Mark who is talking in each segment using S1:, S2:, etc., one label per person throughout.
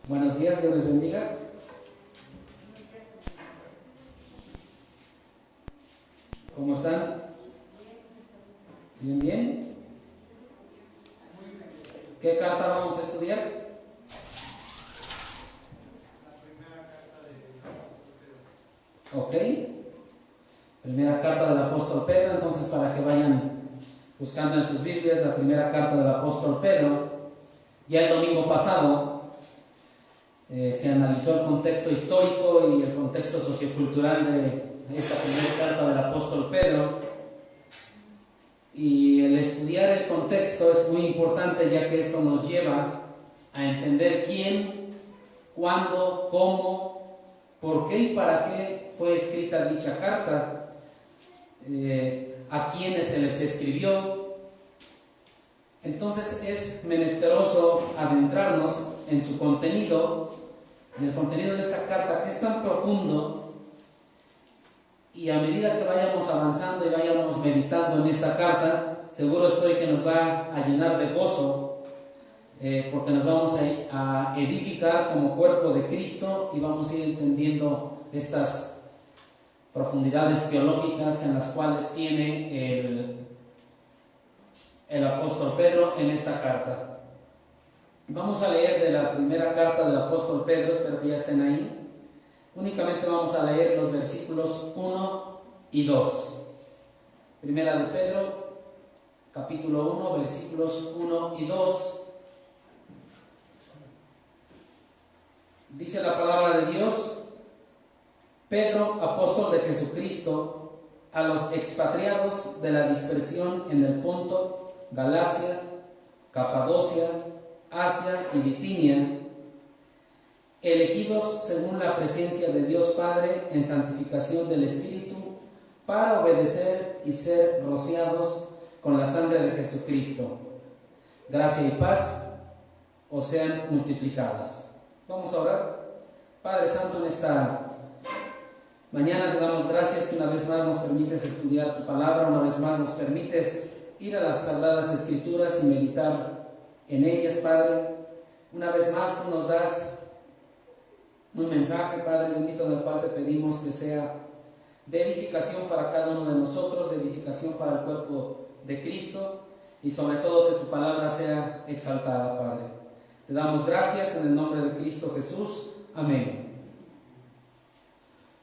S1: Buenos días, Dios les bendiga. ¿Cómo están? ¿Bien, bien? ¿Qué carta vamos a estudiar? Ok. Primera carta del apóstol Pedro, entonces para que vayan buscando en sus Biblias la primera carta del apóstol Pedro. Ya el domingo pasado se analizó el contexto histórico y el contexto sociocultural de esta primera carta del apóstol Pedro, y el estudiar el contexto es muy importante, ya que esto nos lleva a entender quién, cuándo, cómo, por qué y para qué fue escrita dicha carta, a quiénes se les escribió. Entonces es menesteroso adentrarnos en su contenido, en el contenido de esta carta, que es tan profundo, y a medida que vayamos avanzando y vayamos meditando en esta carta, seguro estoy que nos va a llenar de gozo, porque nos vamos a edificar como cuerpo de Cristo y vamos a ir entendiendo estas profundidades teológicas en las cuales tiene el apóstol Pedro en esta carta. Vamos a leer de la primera carta del apóstol Pedro, espero que ya estén ahí. Únicamente vamos a leer los versículos 1 y 2. Primera de Pedro, capítulo 1, versículos 1 y 2. Dice la palabra de Dios: Pedro, apóstol de Jesucristo, a los expatriados de la dispersión en el Ponto, Galacia, Capadocia, Asia y Bitinia, elegidos según la presencia de Dios Padre en santificación del Espíritu, para obedecer y ser rociados con la sangre de Jesucristo. Gracia y paz os sean multiplicadas. Vamos a orar. Padre Santo, en esta mañana te damos gracias que una vez más nos permites estudiar tu palabra, una vez más nos permites ir a las Sagradas Escrituras y meditar en ellas, Padre. Una vez más tú nos das un mensaje, Padre bendito, en el cual te pedimos que sea de edificación para cada uno de nosotros, de edificación para el cuerpo de Cristo, y sobre todo que tu palabra sea exaltada, Padre. Te damos gracias en el nombre de Cristo Jesús. Amén.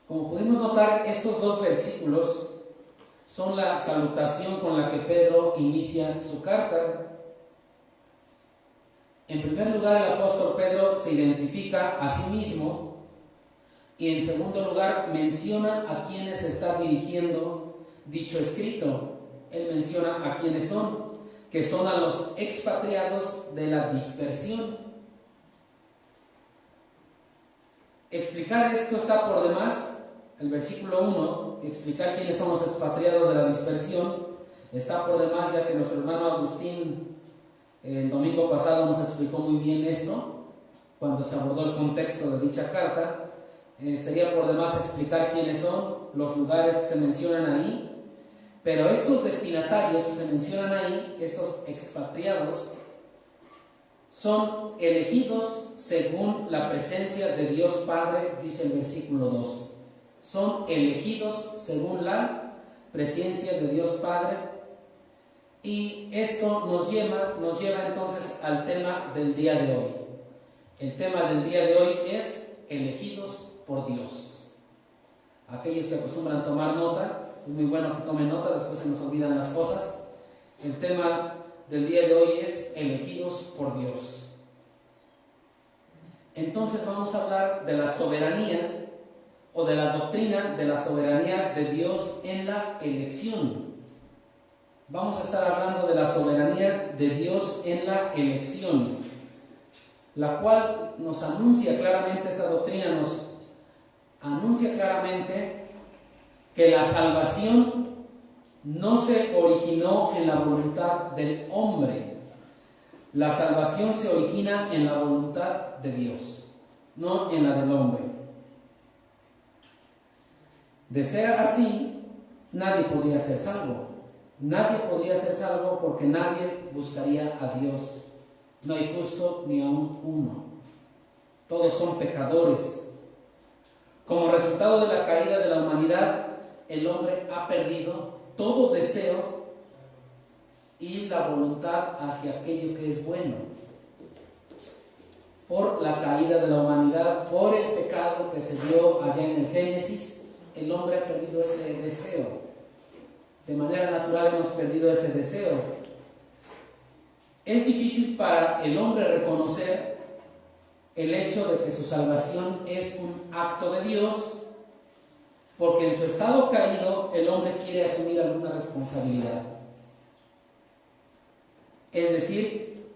S1: Como pudimos notar, estos dos versículos son la salutación con la que Pedro inicia su carta. En primer lugar, el apóstol Pedro se identifica a sí mismo, y en segundo lugar menciona a quienes está dirigiendo dicho escrito. Él menciona a quienes son, que son a los expatriados de la dispersión. Explicar esto está por demás. El versículo 1, explicar quiénes son los expatriados de la dispersión, está por demás, ya que nuestro hermano Agustín el domingo pasado nos explicó muy bien esto, cuando se abordó el contexto de dicha carta. Sería por demás explicar quiénes son, los lugares que se mencionan ahí, pero estos destinatarios que se mencionan ahí, estos expatriados, son elegidos según la presencia de Dios Padre, dice el versículo 2. Son elegidos según la presencia de Dios Padre. Y esto nos lleva entonces al tema del día de hoy. El tema del día de hoy es elegidos por Dios. Aquellos que acostumbran tomar nota, es muy bueno que tomen nota, después se nos olvidan las cosas. El tema del día de hoy es elegidos por Dios. Entonces vamos a hablar de la soberanía o de la doctrina de la soberanía de Dios en la elección. Vamos a estar hablando de la soberanía de Dios en la elección, la cual nos anuncia claramente, esta doctrina nos anuncia claramente que la salvación no se originó en la voluntad del hombre. La salvación se origina en la voluntad de Dios, no en la del hombre. De ser así, nadie podría ser salvo. Nadie podría ser salvo porque nadie buscaría a Dios. No hay justo ni aún uno. Todos son pecadores. Como resultado de la caída de la humanidad, el hombre ha perdido todo deseo y la voluntad hacia aquello que es bueno. Por la caída de la humanidad, por el pecado que se dio allá en el Génesis, el hombre ha perdido ese deseo. De manera natural hemos perdido ese deseo. Es difícil para el hombre reconocer el hecho de que su salvación es un acto de Dios, porque en su estado caído el hombre quiere asumir alguna responsabilidad. Es decir,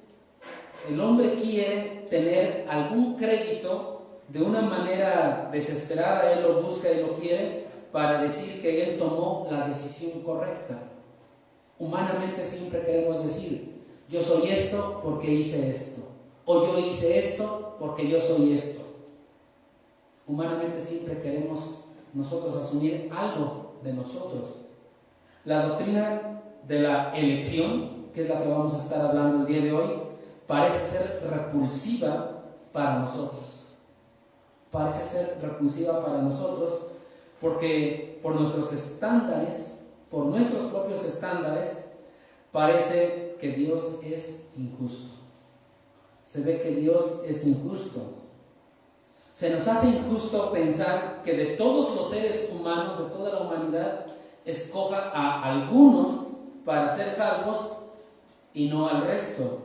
S1: el hombre quiere tener algún crédito de una manera desesperada, él lo busca y lo quiere para decir que él tomó la decisión correcta. Humanamente siempre queremos decir, yo soy esto porque hice esto, o yo hice esto porque yo soy esto. Humanamente siempre queremos nosotros asumir algo de nosotros. La doctrina de la elección, que es la que vamos a estar hablando el día de hoy, parece ser repulsiva para nosotros. Parece ser repulsiva para nosotros porque por nuestros estándares, por nuestros propios estándares, parece que Dios es injusto. Se ve que Dios es injusto. Se nos hace injusto pensar que de todos los seres humanos, de toda la humanidad, escoja a algunos para ser salvos y no al resto.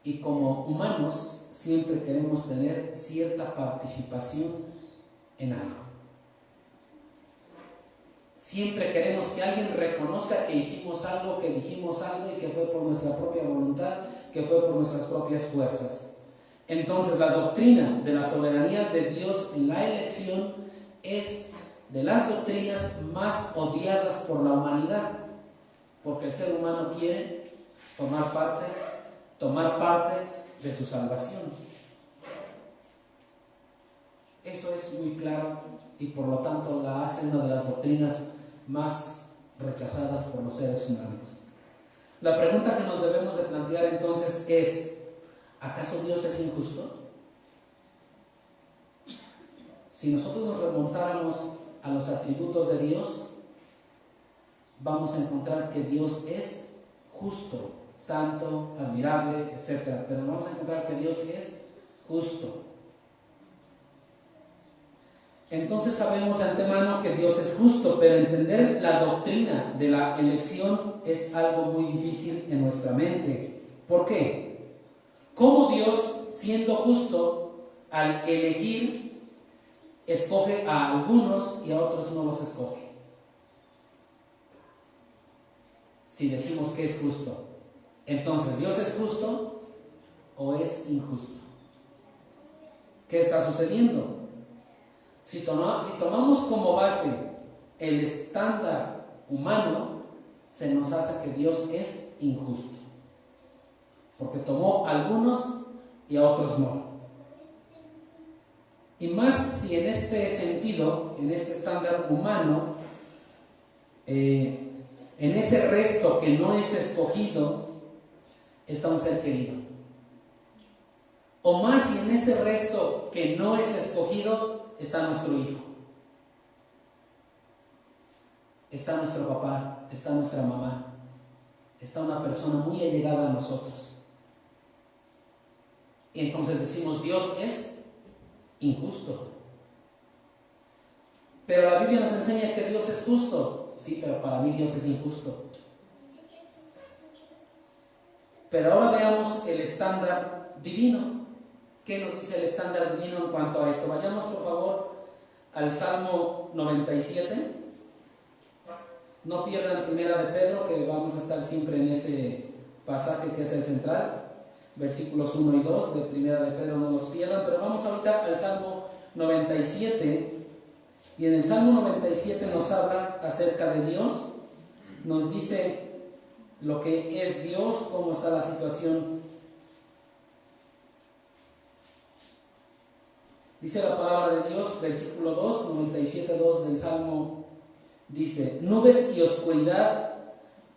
S1: Y como humanos siempre queremos tener cierta participación en algo. Siempre queremos que alguien reconozca que hicimos algo, que dijimos algo y que fue por nuestra propia voluntad, que fue por nuestras propias fuerzas. Entonces la doctrina de la soberanía de Dios en la elección es de las doctrinas más odiadas por la humanidad, porque el ser humano quiere tomar parte de su salvación. Eso es muy claro y por lo tanto la hace una de las doctrinas más rechazadas por los seres humanos. La pregunta que nos debemos de plantear entonces es, ¿acaso Dios es injusto? Si nosotros nos remontáramos a los atributos de Dios, vamos a encontrar que Dios es justo, santo, admirable, etc. Pero vamos a encontrar que Dios es justo. Entonces sabemos de antemano que Dios es justo, pero entender la doctrina de la elección es algo muy difícil en nuestra mente. ¿Por qué? ¿Cómo Dios, siendo justo, al elegir, escoge a algunos y a otros no los escoge? Si decimos que es justo, entonces, ¿Dios es justo o es injusto? ¿Qué está sucediendo? Si tomamos como base el estándar humano, se nos hace que Dios es injusto, porque tomó a algunos y a otros no. Y más si en este sentido, en este estándar humano, en ese resto que no es escogido, está un ser querido. O más si en ese resto que no es escogido está nuestro hijo, está nuestro papá, está nuestra mamá, está una persona muy allegada a nosotros. Y entonces decimos, Dios es injusto. Pero la Biblia nos enseña que Dios es justo. Sí, pero para mí Dios es injusto. Pero ahora veamos el estándar divino. ¿Qué nos dice el estándar divino en cuanto a esto? Vayamos por favor al Salmo 97. No pierdan Primera de Pedro, que vamos a estar siempre en ese pasaje que es el central. Versículos 1 y 2 de Primera de Pedro, no los pierdan. Pero vamos ahorita al Salmo 97. Y en el Salmo 97 nos habla acerca de Dios. Nos dice lo que es Dios, cómo está la situación. Dice la palabra de Dios, versículo 2, 97:2 del Salmo, dice: nubes y oscuridad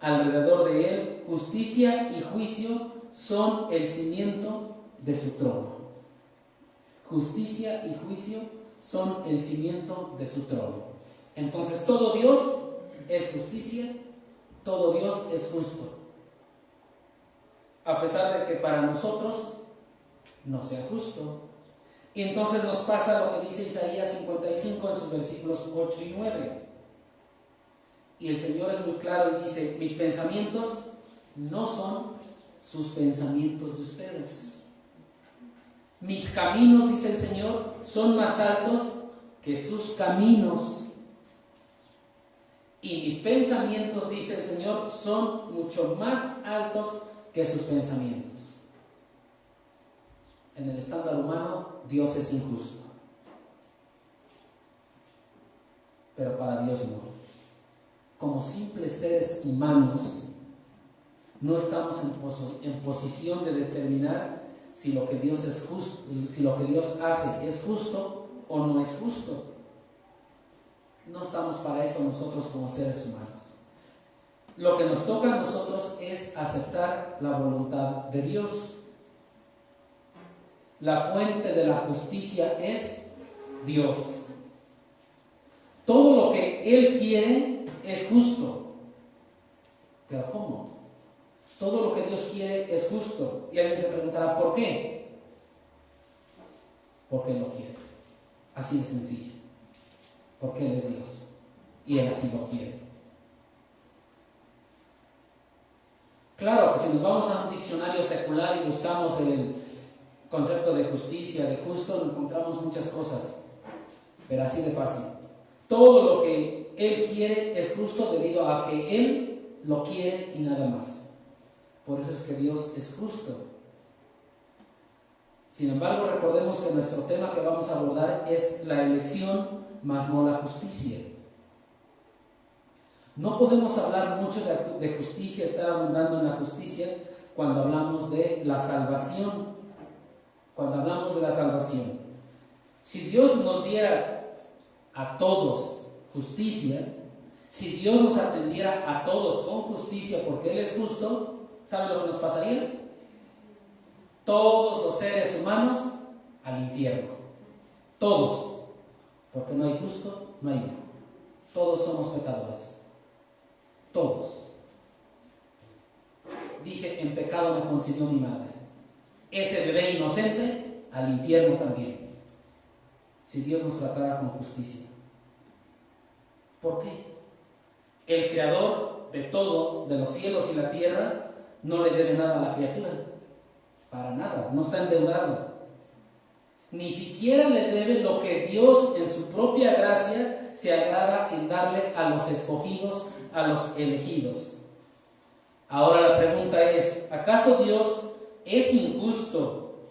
S1: alrededor de él, justicia y juicio son el cimiento de su trono. Justicia y juicio son el cimiento de su trono. Entonces todo Dios es justicia, todo Dios es justo. A pesar de que para nosotros no sea justo. Y entonces nos pasa lo que dice Isaías 55 en sus versículos 8 y 9. Y el Señor es muy claro y dice: mis pensamientos no son sus pensamientos de ustedes. Mis caminos, dice el Señor, son más altos que sus caminos. Y mis pensamientos, dice el Señor, son mucho más altos que sus pensamientos. En el estándar humano, Dios es injusto. Pero para Dios no. Como simples seres humanos, no estamos en posición de determinar si lo que Dios es justo, si lo que Dios hace es justo o no es justo. No estamos para eso nosotros como seres humanos. Lo que nos toca a nosotros es aceptar la voluntad de Dios. La fuente de la justicia es Dios. Todo lo que Él quiere es justo. ¿Pero cómo? Todo lo que Dios quiere es justo. Y alguien se preguntará, ¿por qué? Porque Él lo quiere. Así de sencillo. Porque Él es Dios. Y Él así lo quiere. Claro que si nos vamos a un diccionario secular y buscamos el concepto de justicia, de justo, encontramos muchas cosas. Pero así de fácil. Todo lo que Él quiere es justo debido a que Él lo quiere y nada más. Por eso es que Dios es justo. Sin embargo, recordemos que nuestro tema que vamos a abordar es la elección, más no la justicia. No podemos hablar mucho de justicia, estar abundando en la justicia, cuando hablamos de la salvación. Cuando hablamos de la salvación. Si Dios nos diera a todos justicia, si Dios nos atendiera a todos con justicia porque Él es justo, ¿saben lo que nos pasaría? Todos los seres humanos al infierno. Todos. Porque no hay justo, no hay uno. Todos somos pecadores. Todos. Dice: en pecado me concibió mi madre. Ese bebé inocente al infierno también. Si Dios nos tratara con justicia. ¿Por qué? El creador de todo, de los cielos y la tierra, no le debe nada a la criatura. Para nada, no está endeudado. Ni siquiera le debe lo que Dios en su propia gracia se agrada en darle a los escogidos, a los elegidos. Ahora la pregunta es: ¿acaso Dios es injusto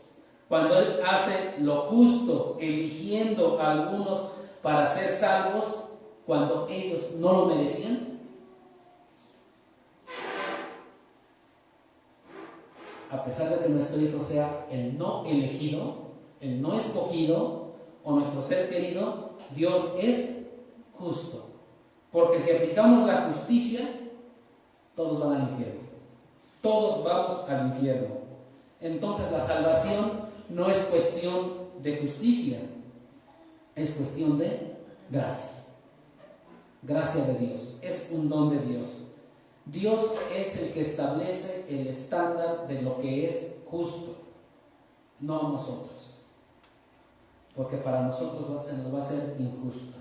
S1: cuando Él hace lo justo, eligiendo a algunos para ser salvos cuando ellos no lo merecían? A pesar de que nuestro hijo sea el no elegido, el no escogido o nuestro ser querido, Dios es justo. Porque si aplicamos la justicia, todos van al infierno. Todos vamos al infierno. Entonces la salvación no es cuestión de justicia, es cuestión de gracia. Gracia de Dios, es un don de Dios. Dios es el que establece el estándar de lo que es justo, no nosotros. Porque para nosotros se nos va a hacer injusto.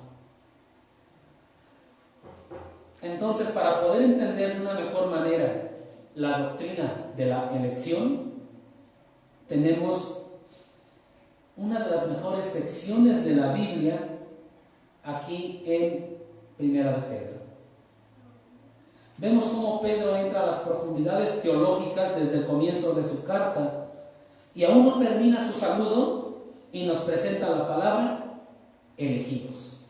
S1: Entonces, para poder entender de una mejor manera la doctrina de la elección, tenemos una de las mejores secciones de la Biblia aquí en Primera de Pedro. Vemos cómo Pedro entra a las profundidades teológicas desde el comienzo de su carta y aún no termina su saludo y nos presenta la palabra elegidos.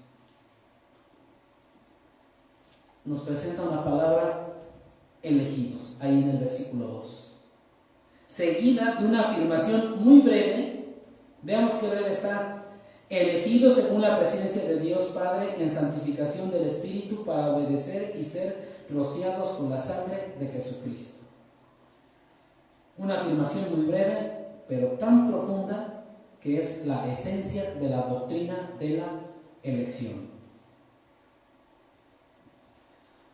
S1: Nos presenta una palabra elegidos, ahí en el versículo 2. Seguida de una afirmación muy breve. Veamos qué breve está. Elegidos según la presencia de Dios Padre en santificación del Espíritu para obedecer y ser rociados con la sangre de Jesucristo. Una afirmación muy breve, pero tan profunda, que es la esencia de la doctrina de la elección.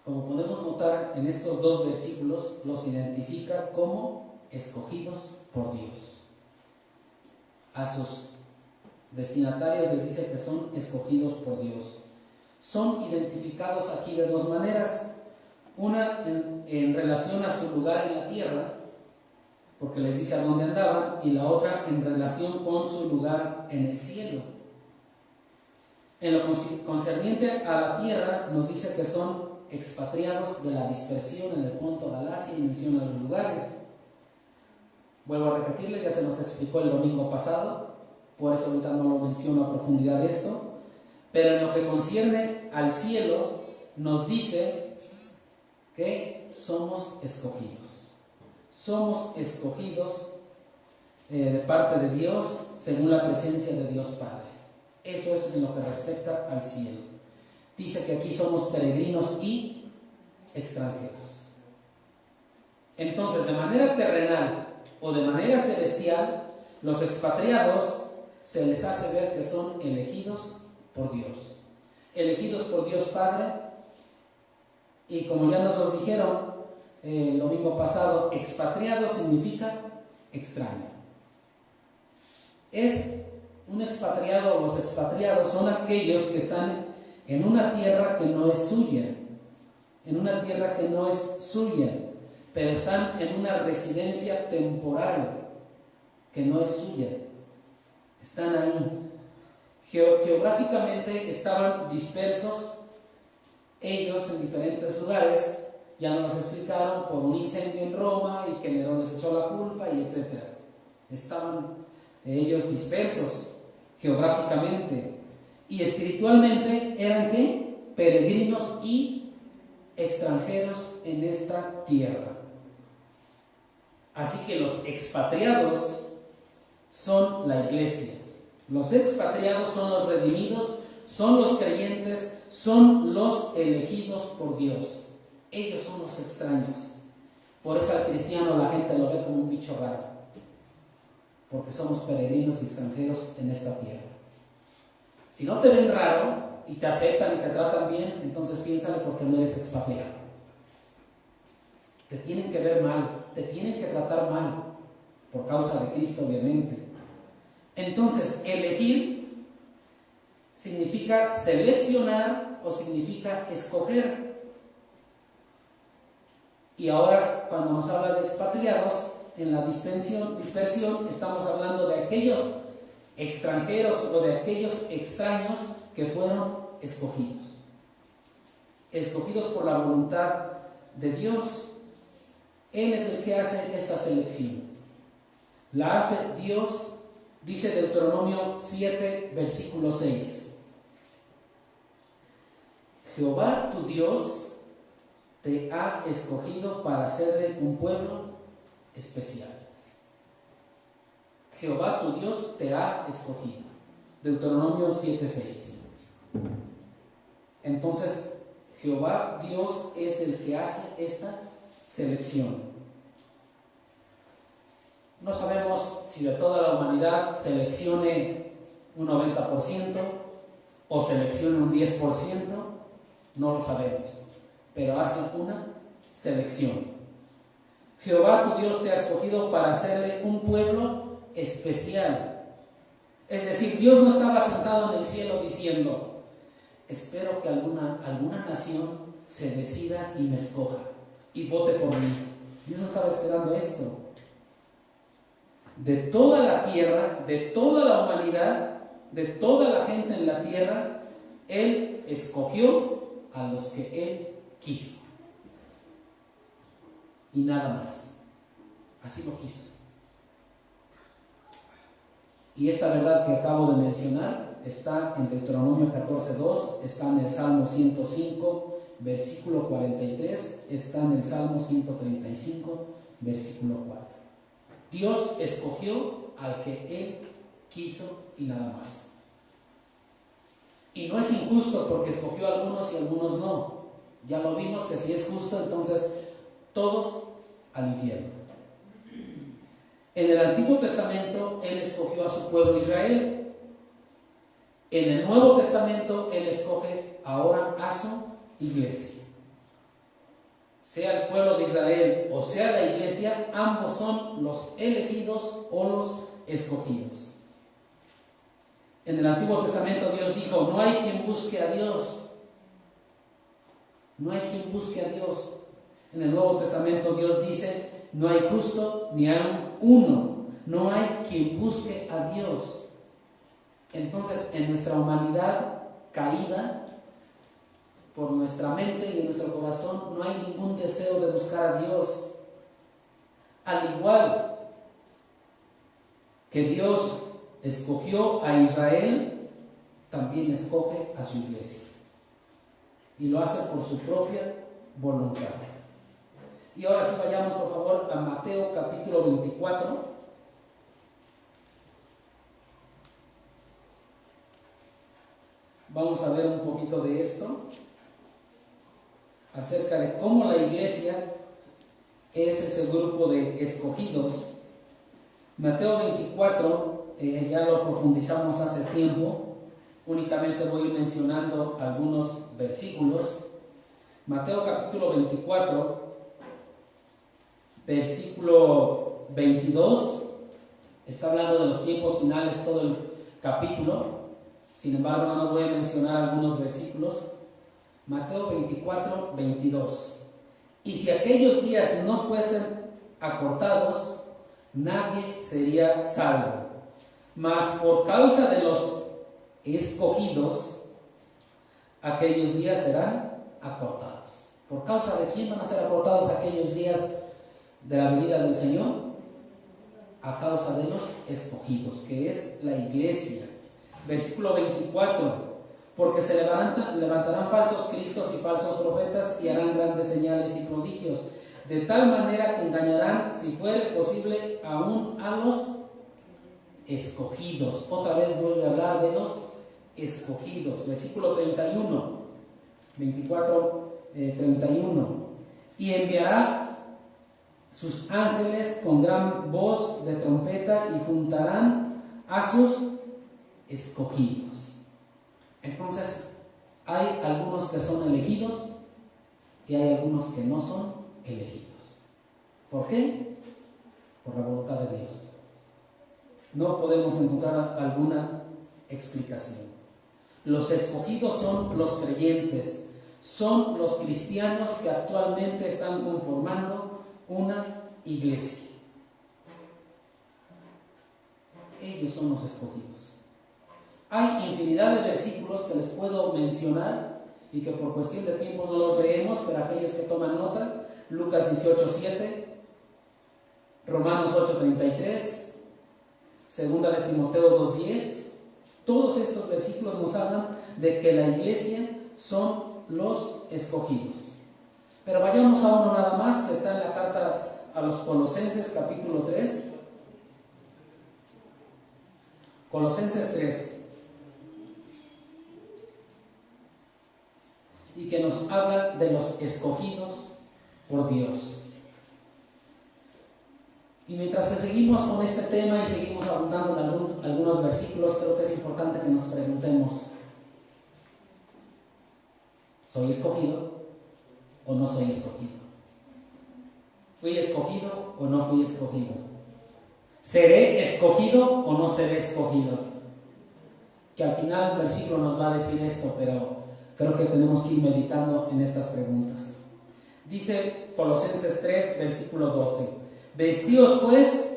S1: Como podemos notar en estos dos versículos, los identifica como escogidos por Dios. A sus destinatarios les dice que son escogidos por Dios. Son identificados aquí de dos maneras. Una en relación a su lugar en la tierra, porque les dice a dónde andaban, y la otra en relación con su lugar en el cielo. En lo concerniente a la tierra, nos dice que son expatriados de la dispersión en el Ponto, Galacia, y menciona los lugares. Vuelvo a repetirles, ya se nos explicó el domingo pasado, por eso ahorita no lo menciono a profundidad esto, pero en lo que concierne al cielo, nos dice que somos escogidos. Somos escogidos de parte de Dios según la presencia de Dios Padre. Eso es en lo que respecta al cielo. Dice que aquí somos peregrinos y extranjeros. Entonces, de manera terrenal o de manera celestial, los expatriados se les hace ver que son elegidos por Dios. Elegidos por Dios Padre, y como ya nos los dijeron el domingo pasado, expatriado significa extraño. Es un expatriado, o los expatriados son aquellos que están en una tierra que no es suya, pero están en una residencia temporal que no es suya. Están ahí. Geográficamente estaban dispersos ellos en diferentes lugares. Ya nos los explicaron, por un incendio en Roma y que Nerón les echó la culpa y etc. Estaban ellos dispersos geográficamente, y espiritualmente eran ¿qué? Peregrinos y extranjeros en esta tierra. Así que los expatriados son la iglesia. Los expatriados son los redimidos, son los creyentes, son los elegidos por Dios. Ellos son los extraños. Por eso al cristiano la gente lo ve como un bicho raro, porque somos peregrinos y extranjeros en esta tierra. Si no te ven raro y te aceptan y te tratan bien, entonces piénsale por qué no eres expatriado. Te tienen que ver mal, te tienen que tratar mal, por causa de Cristo, obviamente. Entonces, elegir significa seleccionar o significa escoger. Y ahora, cuando nos habla de expatriados, en la dispersión estamos hablando de aquellos extranjeros o de aquellos extraños que fueron escogidos. Escogidos por la voluntad de Dios. Él es el que hace esta selección. La hace Dios, dice Deuteronomio 7, versículo 6. Jehová tu Dios te ha escogido para hacerle un pueblo especial. Jehová tu Dios te ha escogido. Deuteronomio 7:6. Entonces, Jehová Dios es el que hace esta selección. No sabemos si de toda la humanidad seleccione un 90% o seleccione un 10%, no lo sabemos, pero hace una selección. Jehová tu Dios te ha escogido para hacerle un pueblo especial. Es decir, Dios no estaba sentado en el cielo diciendo: espero que alguna nación se decida y me escoja y vote por mí. Dios no estaba esperando esto. De toda la tierra, de toda la humanidad, de toda la gente en la tierra, Él escogió a los que Él quiso. Y nada más. Así lo quiso. Y esta verdad que acabo de mencionar está en Deuteronomio 14:2, está en el Salmo 105, versículo 43, está en el Salmo 135, versículo 4. Dios escogió al que Él quiso y nada más. Y no es injusto porque escogió a algunos y a algunos no. Ya lo vimos que si es justo, entonces todos al infierno. En el Antiguo Testamento Él escogió a su pueblo Israel. En el Nuevo Testamento Él escoge ahora a su iglesia. Sea el pueblo de Israel o sea la iglesia, ambos son los elegidos o los escogidos. En el Antiguo Testamento Dios dijo: no hay quien busque a Dios. No hay quien busque a Dios. En el Nuevo Testamento Dios dice: no hay justo ni aun uno. No hay quien busque a Dios. Entonces, en nuestra humanidad caída, por nuestra mente y en nuestro corazón, no hay ningún deseo de buscar a Dios. Al igual que Dios escogió a Israel, también escoge a su iglesia. Y lo hace por su propia voluntad. Y ahora sí vayamos por favor a Mateo capítulo 24. Vamos a ver un poquito de esto, acerca de cómo la iglesia es ese grupo de escogidos. Mateo 24, ya lo profundizamos hace tiempo, únicamente voy mencionando algunos versículos. Mateo capítulo 24, versículo 22, está hablando de los tiempos finales todo el capítulo. Sin embargo, nada más voy a mencionar algunos versículos. Mateo 24, 22. Y si aquellos días no fuesen acortados, nadie sería salvo. Mas por causa de los escogidos, aquellos días serán acortados. ¿Por causa de quién van a ser acortados aquellos días de la venida del Señor? A causa de los escogidos, que es la iglesia. Versículo 24. Porque se levantarán falsos cristos y falsos profetas y harán grandes señales y prodigios, de tal manera que engañarán, si fuere posible, aún a los escogidos. Otra vez vuelve a hablar de los escogidos. Versículo 31, 24, 31. Y enviará sus ángeles con gran voz de trompeta y juntarán a sus escogidos. Entonces, hay algunos que son elegidos y hay algunos que no son elegidos. ¿Por qué? Por la voluntad de Dios. No podemos encontrar alguna explicación. Los escogidos son los creyentes, son los cristianos que actualmente están conformando una iglesia. Ellos son los escogidos. Hay infinidad de versículos que les puedo mencionar y que por cuestión de tiempo no los leemos, pero aquellos que toman nota: Lucas 18:7, Romanos 8:33, segunda de Timoteo 2:10. Todos estos versículos nos hablan de que la iglesia son los escogidos. Pero vayamos a uno nada más, que está en la carta a los Colosenses capítulo 3. Colosenses 3. Y que nos habla de los escogidos por Dios. Y mientras seguimos con este tema y seguimos abundando en algunos versículos, creo que es importante que nos preguntemos: ¿soy escogido o no soy escogido? ¿Fui escogido o no fui escogido? ¿Seré escogido o no seré escogido? Que al final el versículo nos va a decir esto, pero creo que tenemos que ir meditando en estas preguntas. Dice Colosenses 3, versículo 12: Vestíos pues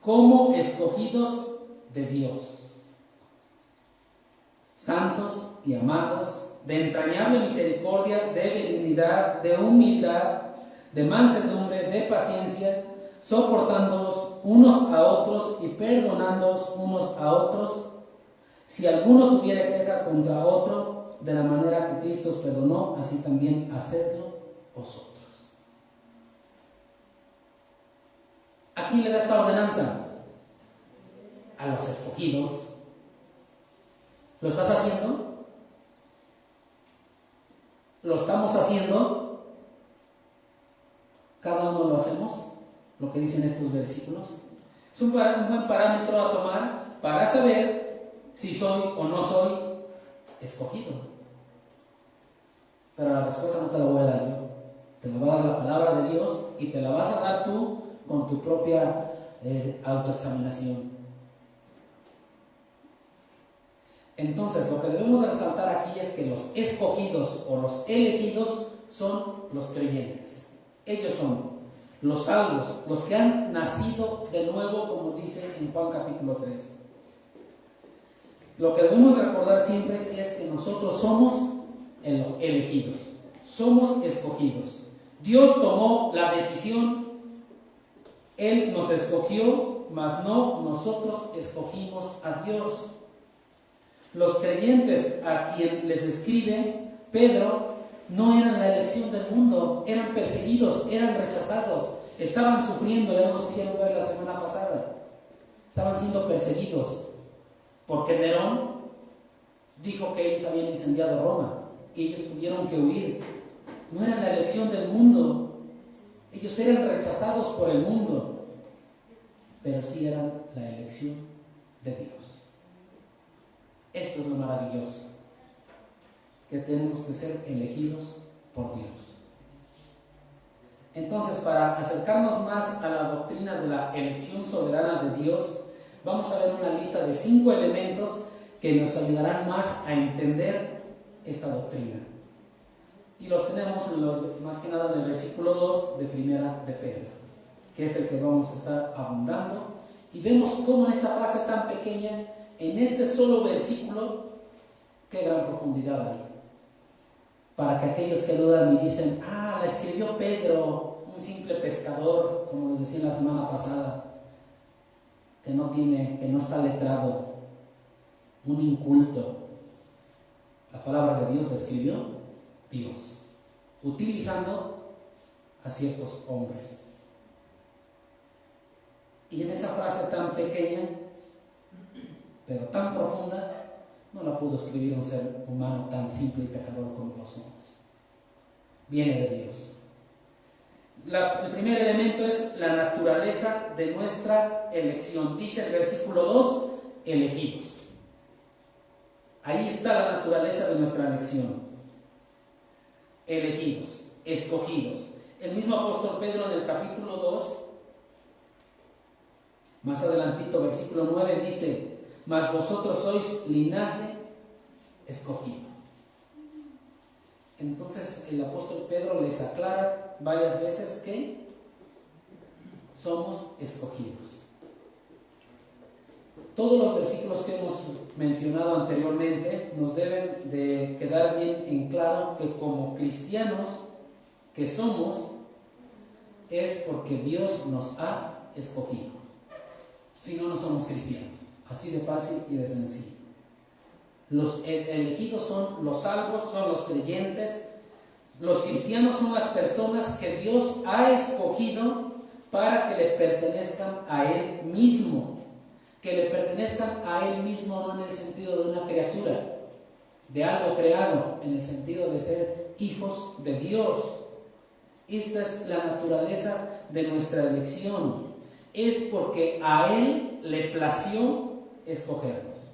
S1: como escogidos de Dios, santos y amados, de entrañable misericordia, de benignidad, de humildad, de mansedumbre, de paciencia, soportándoos unos a otros y perdonándoos unos a otros, si alguno tuviera queja contra otro, de la manera que Cristo os perdonó, así también hacedlo vosotros. ¿A quién le da esta ordenanza? A los escogidos. ¿Lo estás haciendo? ¿Lo estamos haciendo? ¿Cada uno lo hacemos? lo que dicen estos versículos? Es un buen parámetro a tomar para saber si soy o no soy escogido. Pero la respuesta no te la voy a dar yo. Te la va a dar la palabra de Dios y te la vas a dar tú con tu propia autoexaminación. Entonces, lo que debemos de resaltar aquí es que los escogidos o los elegidos son los creyentes. Ellos son los salvos, los que han nacido de nuevo, como dice en Juan capítulo 3. Lo que debemos recordar siempre es que nosotros somos elegidos, somos escogidos. Dios tomó la decisión, Él nos escogió, mas no nosotros escogimos a Dios. Los creyentes a quien les escribe Pedro no eran la elección del mundo, eran perseguidos, eran rechazados, estaban sufriendo, ya nos hicieron ver la semana pasada, estaban siendo perseguidos, porque Nerón dijo que ellos habían incendiado Roma y ellos tuvieron que huir. No eran la elección del mundo, ellos eran rechazados por el mundo, pero sí eran la elección de Dios. Esto es lo maravilloso, que tenemos que ser elegidos por Dios. Entonces, para acercarnos más a la doctrina de la elección soberana de Dios, vamos a ver una lista de 5 elementos que nos ayudarán más a entender esta doctrina. Y los tenemos más que nada en el versículo 2 de Primera de Pedro, que es el que vamos a estar abundando. Y vemos cómo en esta frase tan pequeña, en este solo versículo, qué gran profundidad hay. Para que aquellos que dudan y dicen, la escribió Pedro, un simple pescador, como les decía la semana pasada, que no está letrado, un inculto. La palabra de Dios la escribió Dios, utilizando a ciertos hombres. Y en esa frase tan pequeña, pero tan profunda, no la pudo escribir un ser humano tan simple y pecador como lo somos. Viene de Dios. El primer elemento es la naturaleza de nuestra elección. Dice el versículo 2, elegidos. Ahí está la naturaleza de nuestra elección. Elegidos, escogidos. El mismo apóstol Pedro en el capítulo 2, más adelantito, versículo 9, dice: mas vosotros sois linaje escogido. Entonces el apóstol Pedro les aclara varias veces que somos escogidos. Todos los versículos que hemos mencionado anteriormente nos deben de quedar bien en claro que como cristianos que somos, es porque Dios nos ha escogido. Si no, no somos cristianos. Así de fácil y de sencillo. Los elegidos son los salvos, son los creyentes. Los cristianos son las personas que Dios ha escogido para que le pertenezcan a Él mismo. Que le pertenezcan a Él mismo, no en el sentido de una criatura, de algo creado, en el sentido de ser hijos de Dios. Esta es la naturaleza de nuestra elección. Es porque a Él le plació escogernos.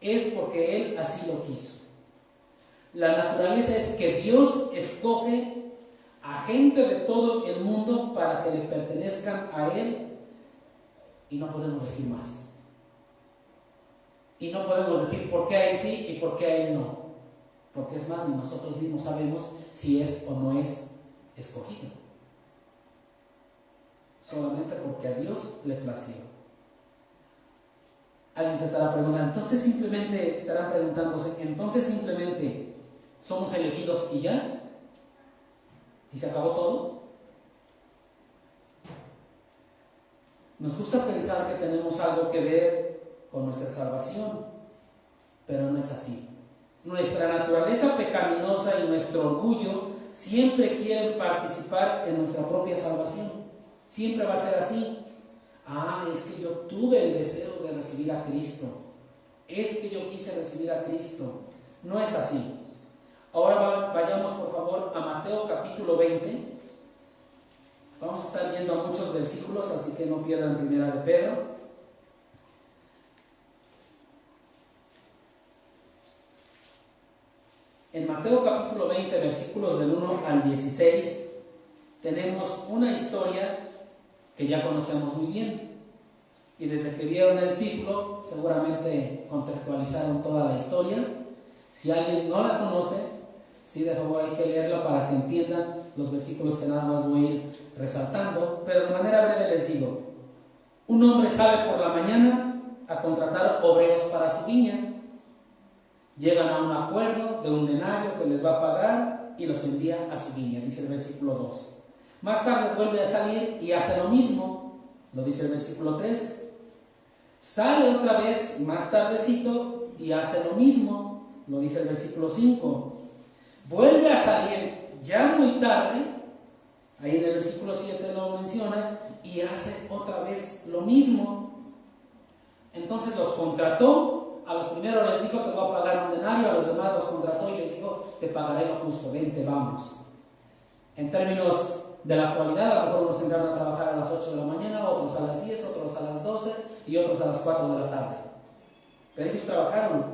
S1: Es porque Él así lo quiso. La naturaleza es que Dios escoge a gente de todo el mundo para que le pertenezcan a Él, y no podemos decir más. Y no podemos decir por qué a Él sí y por qué a Él no. Porque es más, ni nosotros mismos sabemos si es o no es escogido. Solamente porque a Dios le plació. Alguien se estará preguntando, estarán preguntándose, entonces simplemente somos elegidos y ya, y se acabó todo. Nos gusta pensar que tenemos algo que ver con nuestra salvación, pero no es así. Nuestra naturaleza pecaminosa y nuestro orgullo siempre quieren participar en nuestra propia salvación. Siempre va a ser así. Es que yo tuve el deseo de recibir a Cristo. Es que yo quise recibir a Cristo. No es así. Ahora vayamos por favor a Mateo capítulo 20. Vamos a estar viendo muchos versículos, así que no pierdan Primera de Pedro. En Mateo capítulo 20, versículos del 1 al 16, tenemos una historia que ya conocemos muy bien. Y desde que vieron el título, seguramente contextualizaron toda la historia. Si alguien no la conoce, sí, de favor hay que leerla para que entiendan los versículos que nada más voy a ir resaltando. Pero de manera breve les digo, un hombre sale por la mañana a contratar obreros para su viña. Llegan a un acuerdo de un denario que les va a pagar y los envía a su viña, dice el versículo 2. Más tarde vuelve a salir y hace lo mismo, lo dice el versículo 3. Sale otra vez más tardecito y hace lo mismo, lo dice el versículo 5. Vuelve a salir ya muy tarde, ahí en el versículo 7 lo menciona, y hace otra vez lo mismo. Entonces los contrató, a los primeros les dijo te voy a pagar un denario, a los demás los contrató y les dijo te pagaré lo justo, vente, vamos. En términos de la actualidad, a lo mejor unos entraron a trabajar a las 8 de la mañana, otros a las 10, otros a las 12 y otros a las 4 de la tarde. Pero ellos trabajaron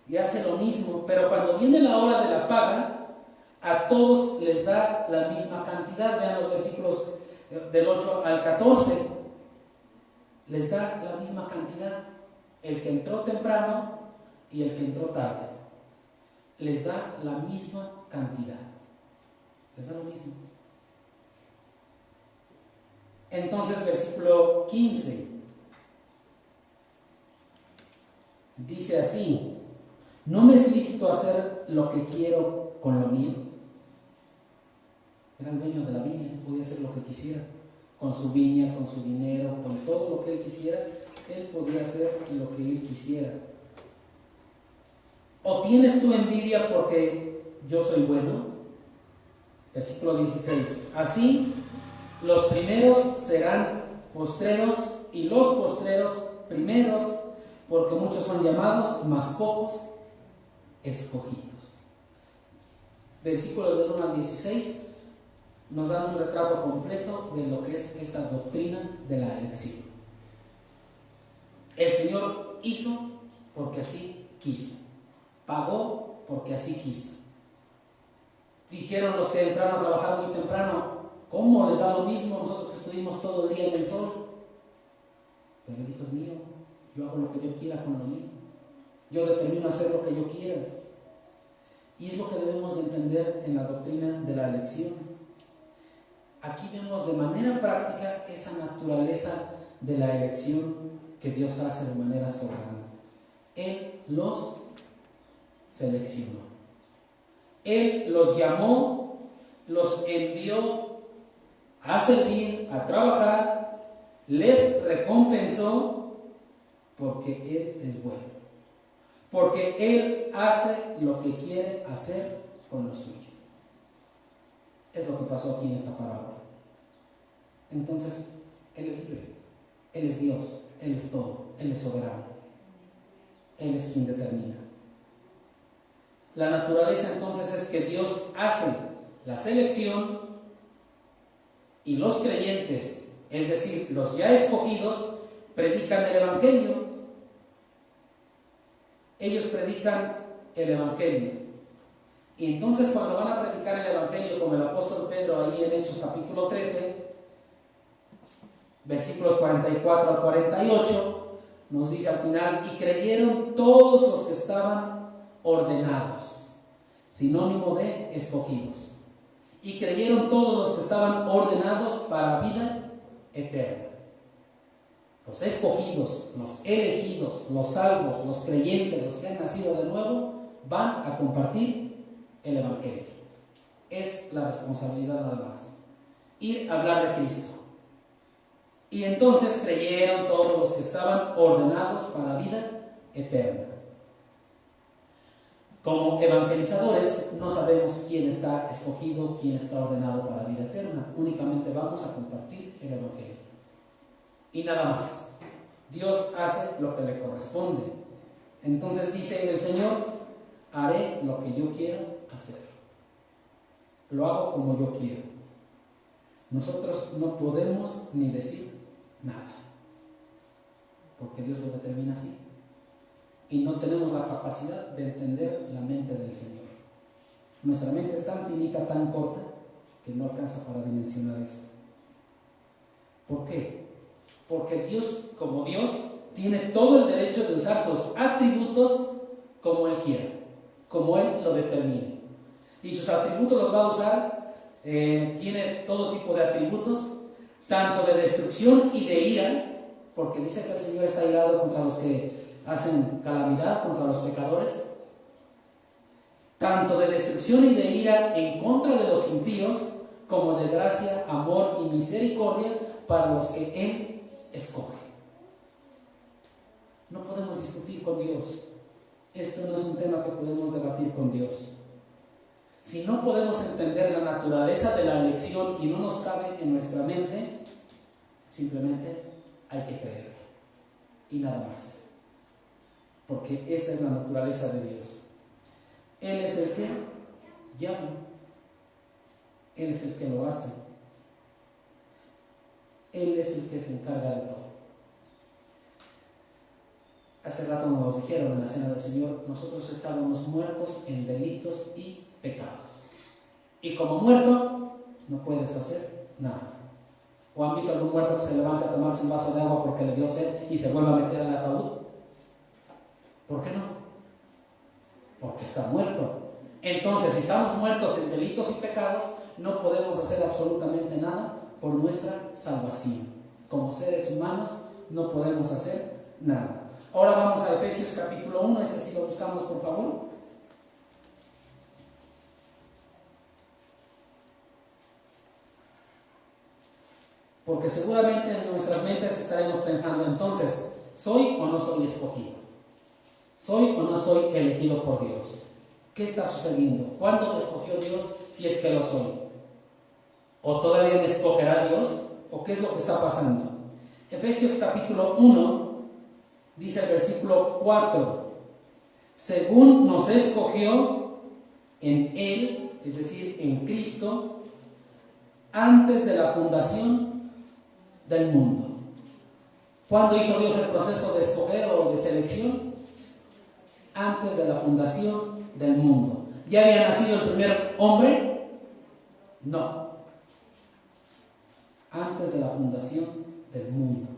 S1: y hace lo mismo, pero cuando viene la hora de la paga, a todos les da la misma cantidad. Vean los versículos del 8 al 14, les da la misma cantidad. El que entró temprano y el que entró tarde, les da la misma cantidad. Les da lo mismo. Entonces, versículo 15 dice así: ¿no me es lícito hacer lo que quiero con lo mío? Era el dueño de la viña, podía hacer lo que quisiera con su viña, con su dinero, con todo lo que él quisiera. Él podía hacer lo que él quisiera. ¿O tienes tú envidia porque yo soy bueno? Versículo 16. Así, los primeros serán postreros y los postreros primeros, porque muchos son llamados, mas pocos escogidos. Versículos del 1 al 16 nos dan un retrato completo de lo que es esta doctrina de la elección. El Señor hizo porque así quiso, pagó porque así quiso. Dijeron los que entraron a trabajar muy temprano, ¿cómo les da lo mismo nosotros que estuvimos todo el día en el sol? Pero el Hijo es mío, yo hago lo que yo quiera con lo mío, yo determino hacer lo que yo quiera. Y es lo que debemos de entender en la doctrina de la elección. Aquí vemos de manera práctica esa naturaleza de la elección que Dios hace de manera soberana. Él los seleccionó. Él los llamó, los envió a servir, a trabajar, les recompensó porque Él es bueno. Porque Él hace lo que quiere hacer con lo suyo. Es lo que pasó aquí en esta parábola. Entonces, Él es libre, Él es Dios, Él es todo, Él es soberano, Él es quien determina. La naturaleza entonces es que Dios hace la selección y los creyentes, es decir, los ya escogidos, predican el Evangelio. Ellos predican el Evangelio. Y entonces cuando van a predicar el Evangelio, como el apóstol Pedro ahí en Hechos capítulo 13, versículos 44 al 48, nos dice al final: y creyeron todos los que estaban ordenados, sinónimo de escogidos, y creyeron todos los que estaban ordenados para vida eterna. Los escogidos, los elegidos, los salvos, los creyentes, los que han nacido de nuevo, van a compartir el Evangelio. Es la responsabilidad nada más, ir a hablar de Cristo. Y entonces creyeron todos los que estaban ordenados para vida eterna. Como evangelizadores no sabemos quién está escogido, quién está ordenado para vida eterna. Únicamente vamos a compartir el Evangelio. Y nada más. Dios hace lo que le corresponde. Entonces dice el Señor: haré lo que yo quiero hacer. Lo hago como yo quiero. nosotros no podemos ni decir nada, porque Dios lo determina así. Y no tenemos la capacidad de entender la mente del Señor. Nuestra mente es tan finita, tan corta, que no alcanza para dimensionar esto. ¿Por qué? Porque Dios, como Dios, tiene todo el derecho de usar sus atributos como Él quiera, como Él lo determine. Y sus atributos los va a usar, tiene todo tipo de atributos, tanto de destrucción y de ira, porque dice que el Señor está irado contra los que hacen calamidad, contra los pecadores, tanto de destrucción y de ira en contra de los impíos, como de gracia, amor y misericordia para los que Él escoge. No podemos discutir con Dios. Esto no es un tema que podemos debatir con Dios. Si no podemos entender la naturaleza de la elección y no nos cabe en nuestra mente, simplemente hay que creer y nada más, porque esa es la naturaleza de Dios. Él es el que llama, Él es el que lo hace, Él es el que se encarga de todo. Hace rato nos dijeron en la cena del Señor, nosotros estábamos muertos en delitos y pecados, y como muerto no puedes hacer nada. ¿O han visto algún muerto que se levanta a tomarse un vaso de agua porque le dio sed y se vuelve a meter al ataúd? ¿Por qué no? Porque está muerto. Entonces, si estamos muertos en delitos y pecados, no podemos hacer absolutamente nada por nuestra salvación. Como seres humanos no podemos hacer nada. Ahora vamos a Efesios capítulo 1, ese sí lo buscamos, por favor. Porque seguramente en nuestras mentes estaremos pensando, entonces, ¿soy o no soy escogido? ¿Soy o no soy elegido por Dios? ¿Qué está sucediendo? ¿Cuándo me escogió Dios si es que lo soy? ¿O todavía me escogerá Dios? ¿O qué es lo que está pasando? Efesios capítulo 1 dice el versículo 4: según nos escogió en Él, es decir, en Cristo, antes de la fundación del mundo. ¿Cuándo hizo Dios el proceso de escoger o de selección? Antes de la fundación del mundo. ¿Ya había nacido el primer hombre? No. Antes de la fundación del mundo.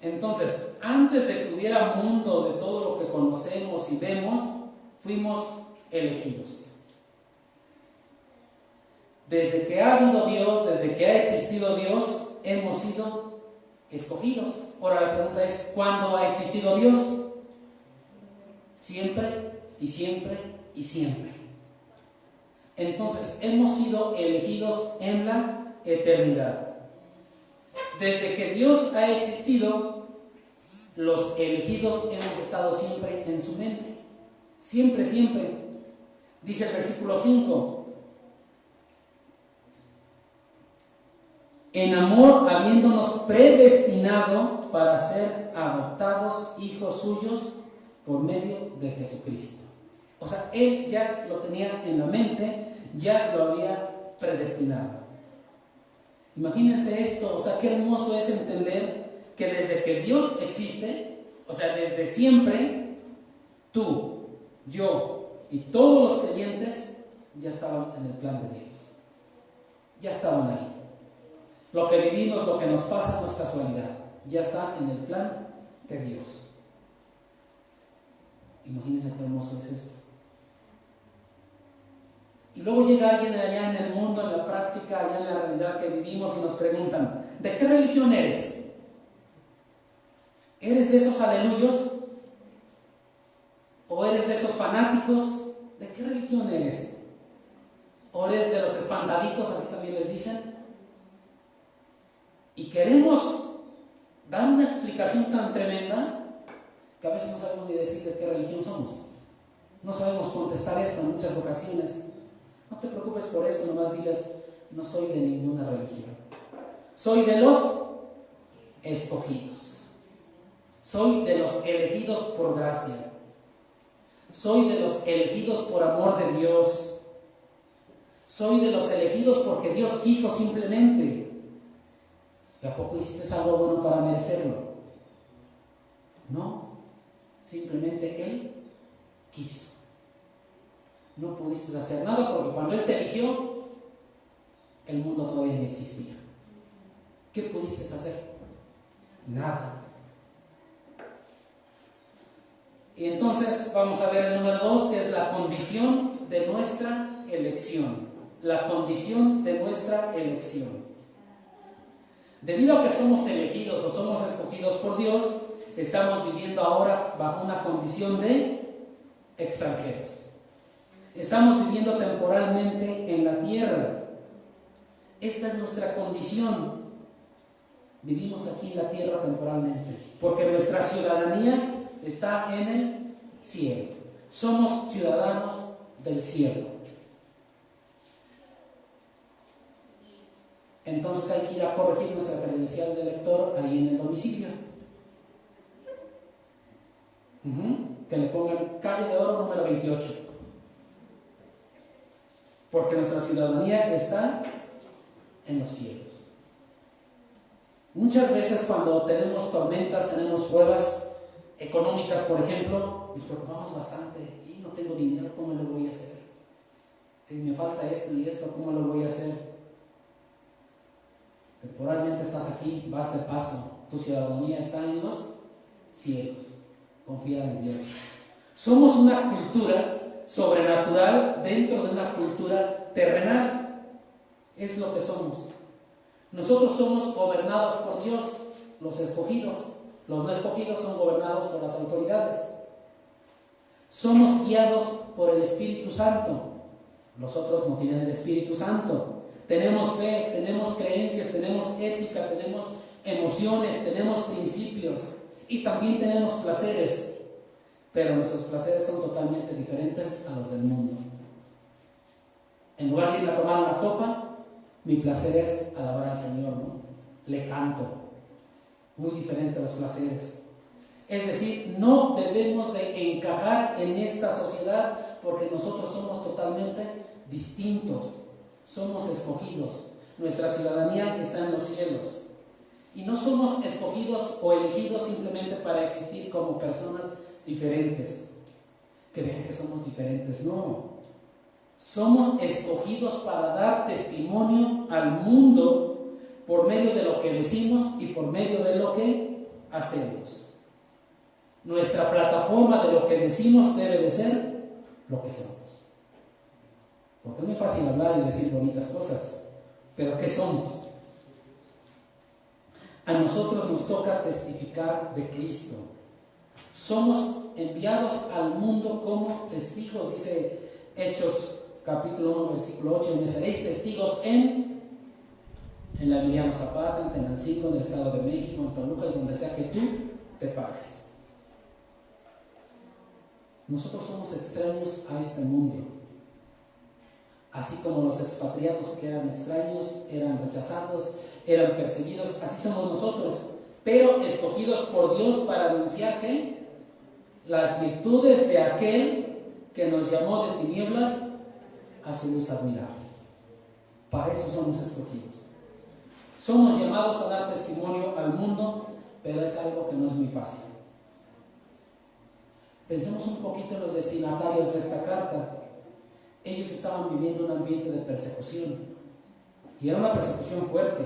S1: Entonces, antes de que hubiera mundo de todo lo que conocemos y vemos, fuimos elegidos. Desde que ha habido Dios, desde que ha existido Dios, hemos sido escogidos. Ahora la pregunta es, ¿cuándo ha existido Dios? Siempre y siempre y siempre. Entonces, hemos sido elegidos en la eternidad. Desde que Dios ha existido, los elegidos hemos estado siempre en su mente. Siempre, siempre. Dice el versículo 5: en amor, habiéndonos predestinado para ser adoptados hijos suyos por medio de Jesucristo. O sea, Él ya lo tenía en la mente, ya lo había predestinado. Imagínense esto, o sea, qué hermoso es entender que desde que Dios existe, o sea, desde siempre, tú, yo y todos los creyentes ya estaban en el plan de Dios. Ya estaban ahí. Lo que vivimos, lo que nos pasa no es casualidad, ya está en el plan de Dios. Imagínense qué hermoso es esto. Y luego llega alguien allá en el mundo, en la práctica, allá en la realidad que vivimos y nos preguntan, ¿de qué religión eres? ¿Eres de esos aleluyos? ¿O eres de esos fanáticos? ¿De qué religión eres? ¿O eres de los espantaditos, así también les dicen? Y queremos dar una explicación tan tremenda que a veces no sabemos ni decir de qué religión somos. No sabemos contestar esto en muchas ocasiones. No te preocupes por eso, nomás diles, no soy de ninguna religión. Soy de los escogidos. Soy de los elegidos por gracia. Soy de los elegidos por amor de Dios. Soy de los elegidos porque Dios quiso simplemente. ¿Y a poco hiciste algo bueno para merecerlo? No, simplemente Él quiso. No pudiste hacer nada porque cuando Él te eligió, el mundo todavía no existía. ¿Qué pudiste hacer? Nada. Y entonces vamos a ver el número 2, que es la condición de nuestra elección. La condición de nuestra elección. Debido a que somos elegidos o somos escogidos por Dios, estamos viviendo ahora bajo una condición de extranjeros. Estamos viviendo temporalmente en la tierra. Esta es nuestra condición. Vivimos aquí en la tierra temporalmente, porque nuestra ciudadanía está en el cielo. Somos ciudadanos del cielo. Entonces hay que ir a corregir nuestra credencial de lector ahí en el domicilio. Que le pongan calle de oro número 28. Porque nuestra ciudadanía está en los cielos. Muchas veces cuando tenemos tormentas, tenemos pruebas económicas, por ejemplo, nos preocupamos bastante. Y no tengo dinero, ¿cómo lo voy a hacer? Me falta esto y esto, ¿cómo lo voy a hacer? Temporalmente estás aquí, vas de paso. Tu ciudadanía está en los cielos. Confía en Dios. Somos una cultura sobrenatural dentro de una cultura terrenal. Es lo que somos. Nosotros somos gobernados por Dios, los escogidos. Los no escogidos son gobernados por las autoridades. Somos guiados por el Espíritu Santo. Los otros no tienen el Espíritu Santo. Tenemos fe, tenemos creencias, tenemos ética, tenemos emociones, tenemos principios y también tenemos placeres. Pero nuestros placeres son totalmente diferentes a los del mundo. En lugar de ir a tomar una copa, mi placer es alabar al Señor, ¿no? Le canto. Muy diferente a los placeres. Es decir, no debemos de encajar en esta sociedad porque nosotros somos totalmente distintos. Somos escogidos. Nuestra ciudadanía está en los cielos. Y no somos escogidos o elegidos simplemente para existir como personas diferentes. Que vean que somos diferentes. No. Somos escogidos para dar testimonio al mundo por medio de lo que decimos y por medio de lo que hacemos. Nuestra plataforma de lo que decimos debe de ser lo que somos. Porque es muy fácil hablar y decir bonitas cosas, pero ¿qué somos? A nosotros nos toca testificar de Cristo. Somos enviados al mundo como testigos, dice Hechos capítulo 1, versículo 8, y me seréis testigos en la Emiliano Zapata, en Tenancingo, en el Estado de México, en Toluca y donde sea que tú te pares. Nosotros somos extraños a este mundo. Así como los expatriados que eran extraños, eran rechazados, eran perseguidos, así somos nosotros, pero escogidos por Dios para anunciar ¿qué? Las virtudes de aquel que nos llamó de tinieblas a su luz admirable. Para eso somos escogidos. Somos llamados a dar testimonio al mundo, pero es algo que no es muy fácil. Pensemos un poquito en los destinatarios de esta carta. Ellos estaban viviendo un ambiente de persecución y era una persecución fuerte.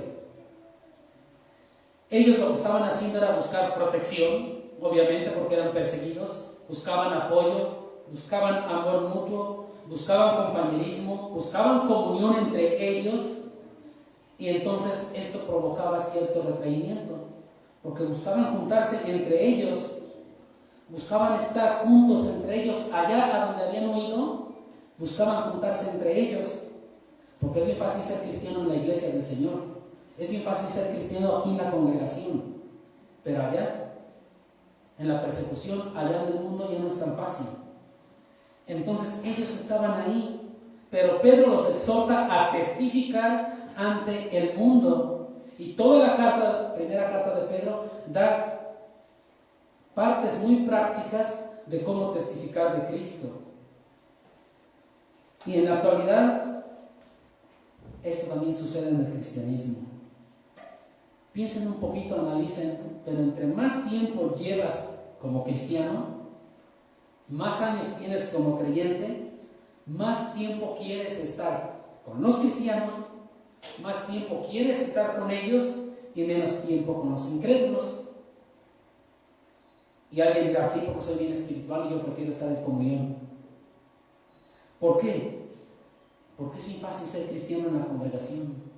S1: Ellos lo que estaban haciendo era buscar protección, obviamente porque eran perseguidos, buscaban apoyo, buscaban amor mutuo, buscaban compañerismo, buscaban comunión entre ellos, y entonces esto provocaba cierto retraimiento, porque buscaban juntarse entre ellos, buscaban estar juntos entre ellos allá a donde habían huido, buscaban juntarse entre ellos, porque es bien fácil ser cristiano en la iglesia del Señor, es bien fácil ser cristiano aquí en la congregación, pero allá, en la persecución, allá en el mundo ya no es tan fácil. Entonces ellos estaban ahí, pero Pedro los exhorta a testificar ante el mundo, y toda la carta, primera carta de Pedro, da partes muy prácticas de cómo testificar de Cristo. Y en la actualidad Esto también sucede en el cristianismo. Piensen un poquito, analicen, pero entre más tiempo llevas como cristiano, más años tienes como creyente, más tiempo quieres estar con los cristianos, más tiempo quieres estar con ellos y menos tiempo con los incrédulos. Y alguien dirá, sí, porque soy bien espiritual y yo prefiero estar en comunión. ¿Por qué? Porque es bien fácil ser cristiano en la congregación.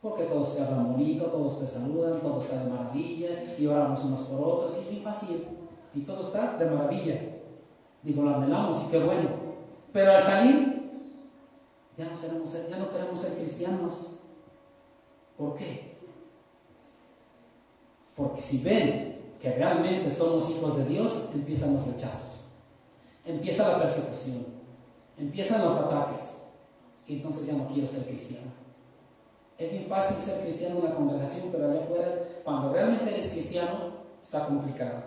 S1: Porque todos te hablan bonito, todos te saludan, todo está de maravilla y oramos unos por otros, y es bien fácil. Y todo está de maravilla. Digo, lo anhelamos y qué bueno. Pero al salir, ya no queremos ser cristianos. ¿Por qué? Porque si ven que realmente somos hijos de Dios, empiezan los rechazos, empieza la persecución, empiezan los ataques, y entonces ya no quiero ser cristiano. Es bien fácil ser cristiano en una congregación, pero allá afuera, cuando realmente eres cristiano, está complicado.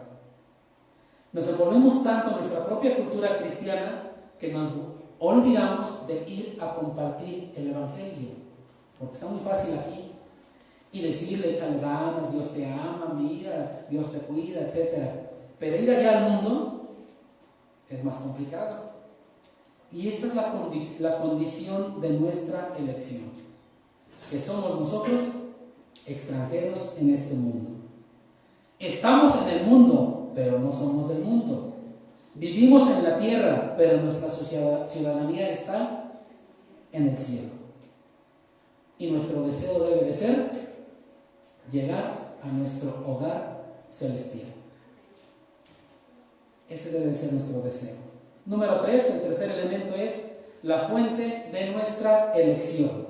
S1: Nos envolvemos tanto en nuestra propia cultura cristiana que nos olvidamos de ir a compartir el Evangelio, porque está muy fácil aquí. Y decirle, échale ganas, Dios te ama, mira, Dios te cuida, etc. Pero ir allá al mundo es más complicado. Y esta es la condición de nuestra elección, que somos nosotros extranjeros en este mundo. Estamos en el mundo, pero no somos del mundo. Vivimos en la tierra, pero nuestra ciudadanía está en el cielo. Y nuestro deseo debe de ser llegar a nuestro hogar celestial. Ese debe de ser nuestro deseo. Número 3, el tercer elemento es la fuente de nuestra elección.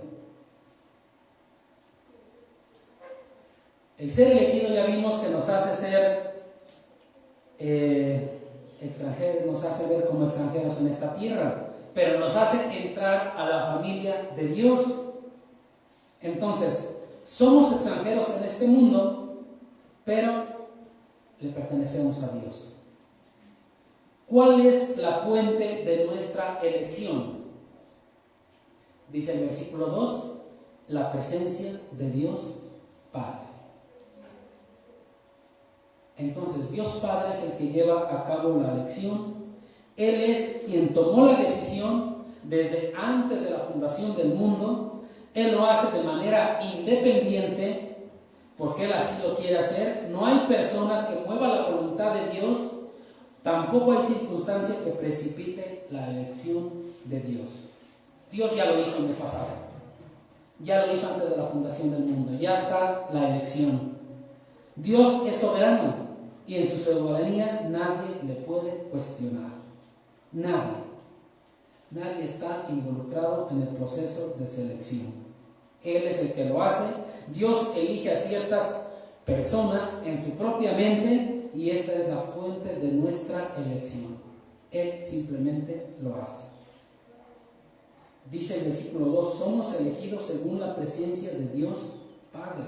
S1: El ser elegido ya vimos que nos hace ser extranjeros, nos hace ver como extranjeros en esta tierra, pero nos hace entrar a la familia de Dios. Entonces, somos extranjeros en este mundo, pero le pertenecemos a Dios. ¿Cuál es la fuente de nuestra elección? Dice el versículo 2, la presencia de Dios Padre. Entonces, Dios Padre es el que lleva a cabo la elección. Él es quien tomó la decisión desde antes de la fundación del mundo. Él lo hace de manera independiente porque Él así lo quiere hacer. No hay persona que mueva la voluntad de Dios, tampoco hay circunstancia que precipite la elección de Dios. Dios ya lo hizo en el pasado, ya lo hizo antes de la fundación del mundo, ya está la elección. Dios es soberano y en su soberanía nadie le puede cuestionar. Nadie está involucrado en el proceso de selección. Él es el que lo hace. Dios elige a ciertas personas en su propia mente y esta es la fuente de nuestra elección. Él simplemente lo hace. Dice el versículo 2, somos elegidos según la presencia de Dios Padre,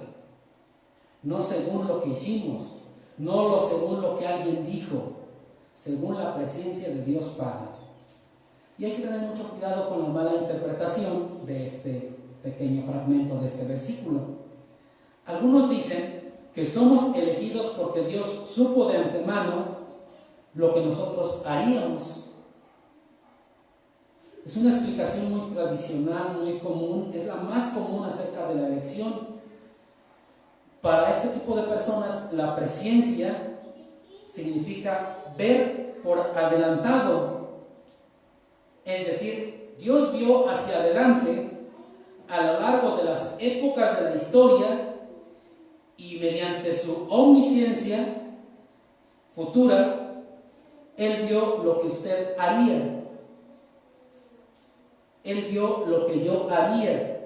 S1: no según lo que hicimos, no según lo que alguien dijo, según la presencia de Dios Padre. Y hay que tener mucho cuidado con la mala interpretación de este pequeño fragmento de este versículo. Algunos dicen que somos elegidos porque Dios supo de antemano lo que nosotros haríamos. Es una explicación muy tradicional, muy común, es la más común acerca de la elección. Para este tipo de personas, la presciencia significa ver por adelantado. Es decir, Dios vio hacia adelante a lo largo de las épocas de la historia y mediante su omnisciencia futura, Él vio lo que usted haría. Él vio lo que yo haría.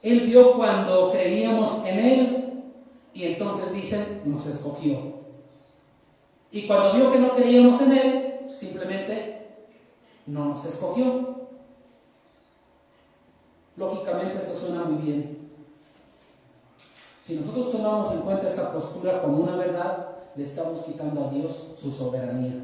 S1: Él vio cuando creíamos en Él y entonces dicen, nos escogió. Y cuando vio que no creíamos en Él, simplemente no nos escogió. Lógicamente esto suena muy bien. Si nosotros tomamos en cuenta esta postura como una verdad, le estamos quitando a Dios su soberanía.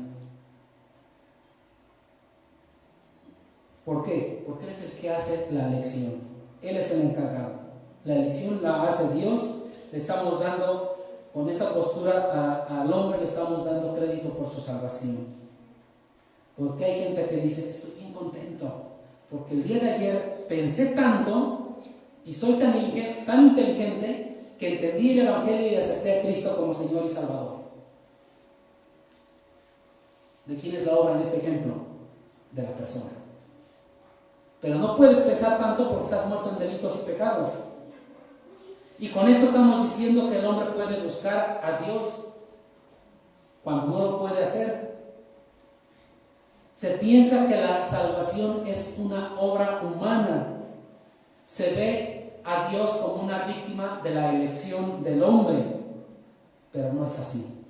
S1: ¿Por qué? Porque Él es el que hace la elección. Él es el encargado. La elección la hace Dios. Le estamos dando, con esta postura al hombre, le estamos dando crédito por su salvación. Porque hay gente que dice, estoy bien contento, porque el día de ayer pensé tanto y soy tan inteligente que entendí el Evangelio y acepté a Cristo como Señor y Salvador. ¿De quién es la obra en este ejemplo? De la persona. Pero no puedes pensar tanto porque estás muerto en delitos y pecados. Y con esto estamos diciendo que el hombre puede buscar a Dios cuando no lo puede hacer. Se piensa que la salvación es una obra humana. Se ve a Dios como una víctima de la elección del hombre, pero no es así.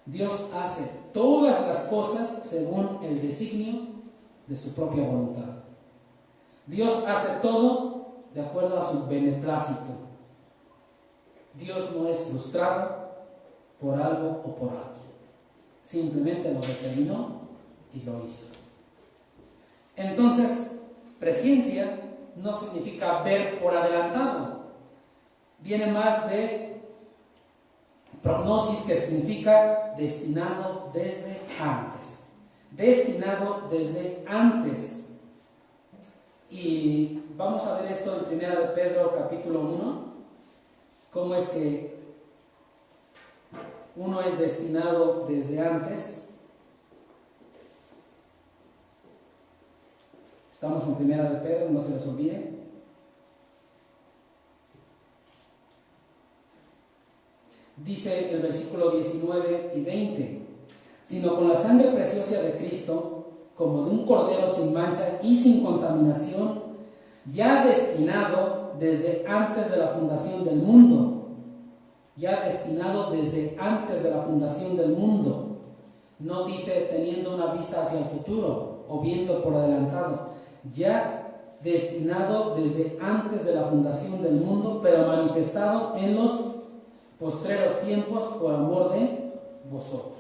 S1: Dios hace todas las cosas según el designio de su propia voluntad. Dios hace todo de acuerdo a su beneplácito. Dios no es frustrado por algo o por alguien. Simplemente lo determinó y lo hizo. Entonces, presciencia no significa ver por adelantado. Viene más de prognosis, que significa destinado desde antes. Destinado desde antes. Y vamos a ver esto en 1 de Pedro capítulo 1. Cómo es que uno es destinado desde antes. Estamos en 1 de Pedro, no se les olvide. Dice el versículo 19 y 20: sino con la sangre preciosa de Cristo, como de un cordero sin mancha y sin contaminación, ya destinado desde antes de la fundación del mundo. Ya destinado desde antes de la fundación del mundo. No dice teniendo una vista hacia el futuro o viendo por adelantado. Ya destinado desde antes de la fundación del mundo, pero manifestado en los postreros tiempos por amor de vosotros.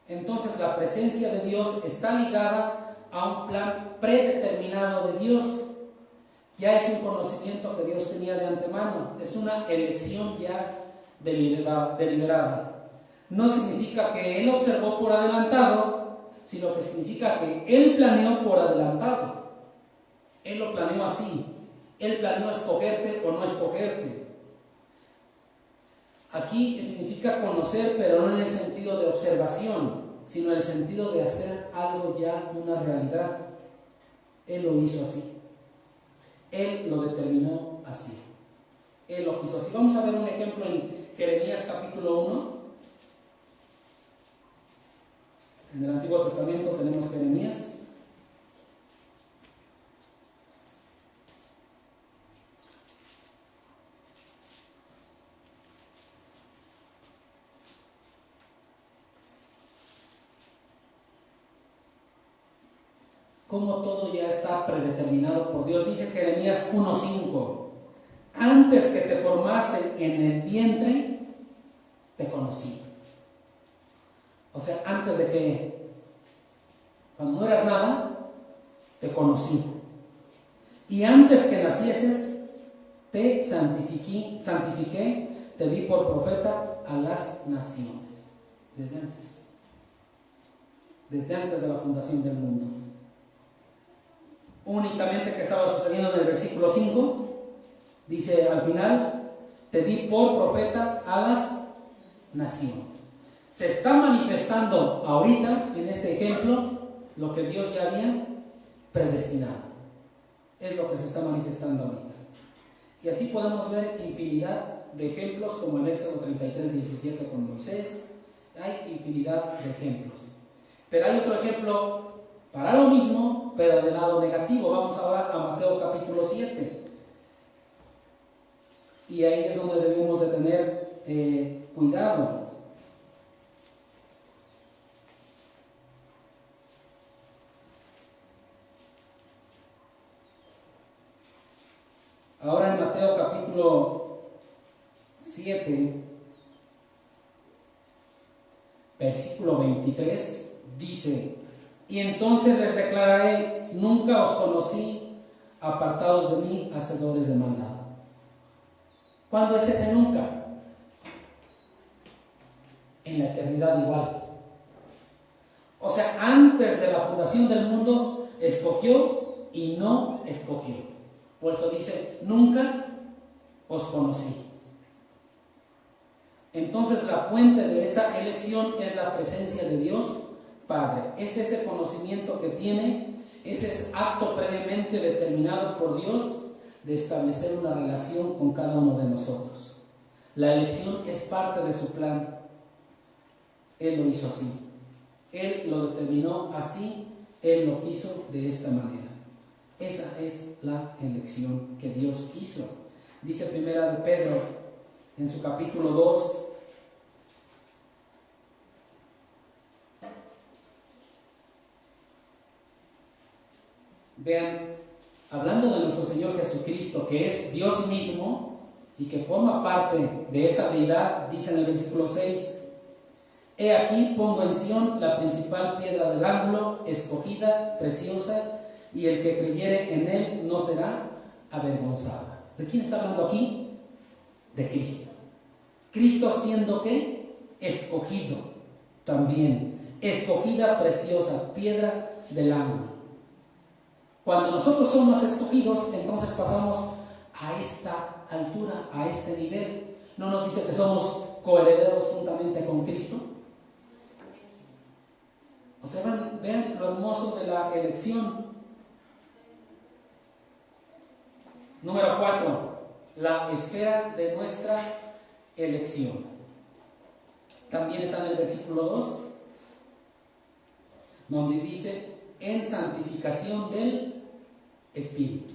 S1: Entonces la presencia de Dios está ligada a un plan predeterminado de Dios. Ya es un conocimiento que Dios tenía de antemano, es una elección ya deliberada. No significa que Él observó por adelantado, sino que significa que Él planeó por adelantado. Él lo planeó así. Él planeó escogerte o no escogerte. Aquí significa conocer, pero no en el sentido de observación, sino en el sentido de hacer algo ya una realidad. Él lo hizo así. Él lo determinó así. Él lo quiso así. Vamos a ver un ejemplo en Jeremías capítulo 1. En el Antiguo Testamento tenemos Jeremías. Como todo ya está predeterminado por Dios. Dice Jeremías 1:5: antes que te formase en el vientre, te conocí. O sea, antes de que, cuando no eras nada, te conocí. Y antes que nacieses, te santifiqué, te di por profeta a las naciones. Desde antes de la fundación del mundo. Únicamente que estaba sucediendo en el versículo 5, dice al final: te di por profeta a las naciones. Se está manifestando ahorita, en este ejemplo, lo que Dios ya había predestinado. Es lo que se está manifestando ahorita. Y así podemos ver infinidad de ejemplos, como el Éxodo 33:17 con Moisés. Hay infinidad de ejemplos. Pero hay otro ejemplo para lo mismo, pero del lado negativo. Vamos ahora a Mateo capítulo 7. Y ahí es donde debemos de tener cuidado. Ahora en Mateo capítulo 7, versículo 23, dice: Y entonces les declararé: nunca os conocí, apartados de mí, hacedores de maldad. ¿Cuándo es ese nunca? En la eternidad igual. O sea, antes de la fundación del mundo, escogió y no escogió. Por eso dice: nunca os conocí. Entonces la fuente de esta elección es la presencia de Dios Padre. Es ese conocimiento que tiene, ese acto previamente determinado por Dios de establecer una relación con cada uno de nosotros. La elección es parte de su plan. Él lo hizo así. Él lo determinó así. Él lo quiso de esta manera. Esa es la elección que Dios quiso. Dice Primera de Pedro en su capítulo 2. Vean, hablando de nuestro Señor Jesucristo, que es Dios mismo y que forma parte de esa deidad, dice en el versículo 6: He aquí pongo en Sión la principal piedra del ángulo, escogida, preciosa, y el que creyere en él no será avergonzado. ¿De quién está hablando aquí? De Cristo. Cristo siendo ¿qué? Escogido también. Escogida, preciosa, piedra del ángulo. Cuando nosotros somos escogidos, entonces pasamos a esta altura, a este nivel. ¿No nos dice que somos coherederos juntamente con Cristo? O sea, vean lo hermoso de la elección. Número 4, la esfera de nuestra elección. También está en el versículo 2, donde dice: en santificación del Espíritu.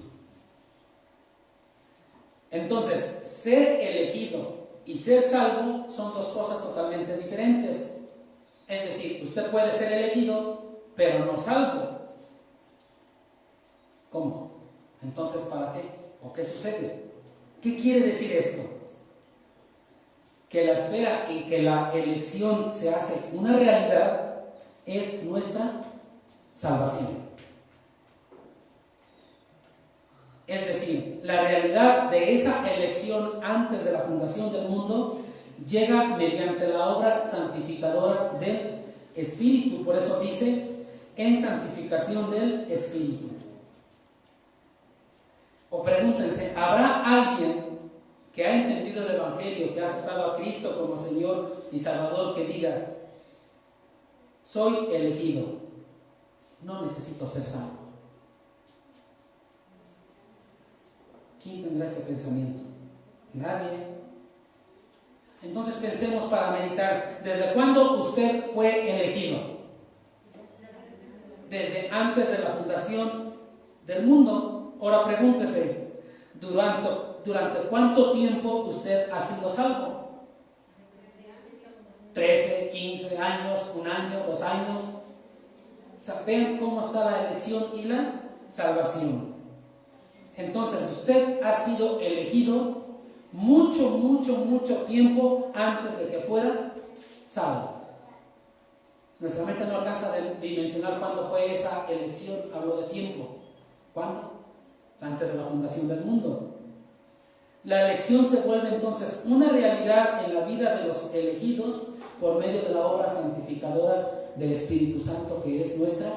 S1: Entonces, ser elegido y ser salvo son dos cosas totalmente diferentes. Es decir, usted puede ser elegido, pero no salvo. ¿Cómo? Entonces, ¿para qué? ¿O qué sucede? ¿Qué quiere decir esto? Que la esfera en que la elección se hace una realidad es nuestra salvación. Es decir, la realidad de esa elección antes de la fundación del mundo llega mediante la obra santificadora del Espíritu. Por eso dice: en santificación del Espíritu. O pregúntense, ¿habrá alguien que ha entendido el Evangelio, que ha aceptado a Cristo como Señor y Salvador, que diga: soy elegido, no necesito ser salvo? ¿Quién tendrá este pensamiento? Nadie. Entonces pensemos para meditar: ¿desde cuándo usted fue elegido? Desde antes de la fundación del mundo. Ahora pregúntese: ¿durante cuánto tiempo usted ha sido salvo? 13, 15 años, un año, 2 años. O sea, vean cómo está la elección y la salvación. Entonces usted ha sido elegido mucho tiempo antes de que fuera salvo. Nuestra mente no alcanza a dimensionar cuándo fue esa elección. Hablo de tiempo. ¿Cuándo? Antes de la fundación del mundo. La elección se vuelve entonces una realidad en la vida de los elegidos por medio de la obra santificadora del Espíritu Santo, que es nuestra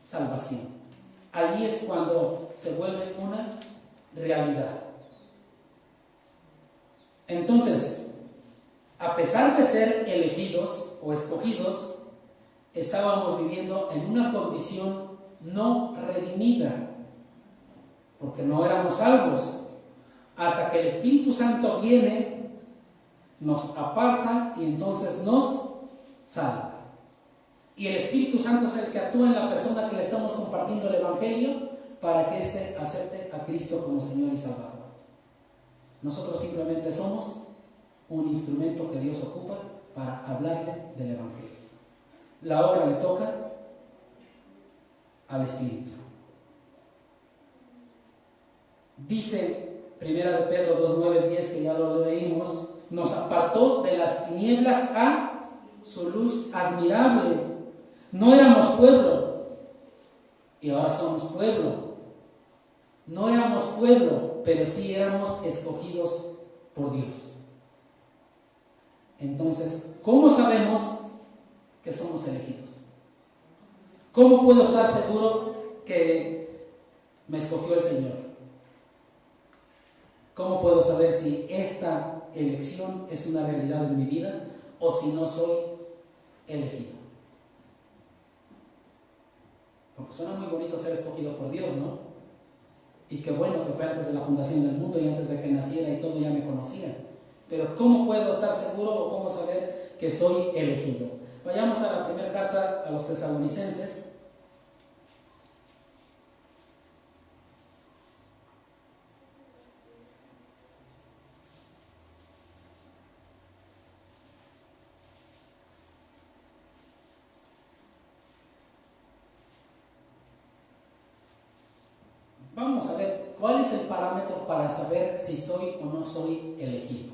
S1: salvación. Allí es cuando se vuelve una realidad. Entonces, a pesar de ser elegidos o escogidos, estábamos viviendo en una condición no redimida, porque no éramos salvos, hasta que el Espíritu Santo viene, nos aparta y entonces nos salva. Y el Espíritu Santo es el que actúa en la persona que le estamos compartiendo el Evangelio para que éste acepte a Cristo como Señor y Salvador. Nosotros simplemente somos un instrumento que Dios ocupa para hablarle del Evangelio. La obra le toca al Espíritu. Dice Primera de Pedro 2, 9, 10, que ya lo leímos: nos apartó de las tinieblas a su luz admirable. No éramos pueblo, y ahora somos pueblo. No éramos pueblo, pero sí éramos escogidos por Dios. Entonces, ¿cómo sabemos que somos elegidos? ¿Cómo puedo estar seguro que me escogió el Señor? ¿Cómo puedo saber si esta elección es una realidad en mi vida o si no soy elegido? Porque suena muy bonito ser escogido por Dios, ¿no? Y qué bueno que fue antes de la fundación del mundo y antes de que naciera y todo ya me conocía. Pero ¿cómo puedo estar seguro o cómo saber que soy elegido? Vayamos a la primera carta a los Tesalonicenses. Vamos a ver cuál es el parámetro para saber si soy o no soy elegido.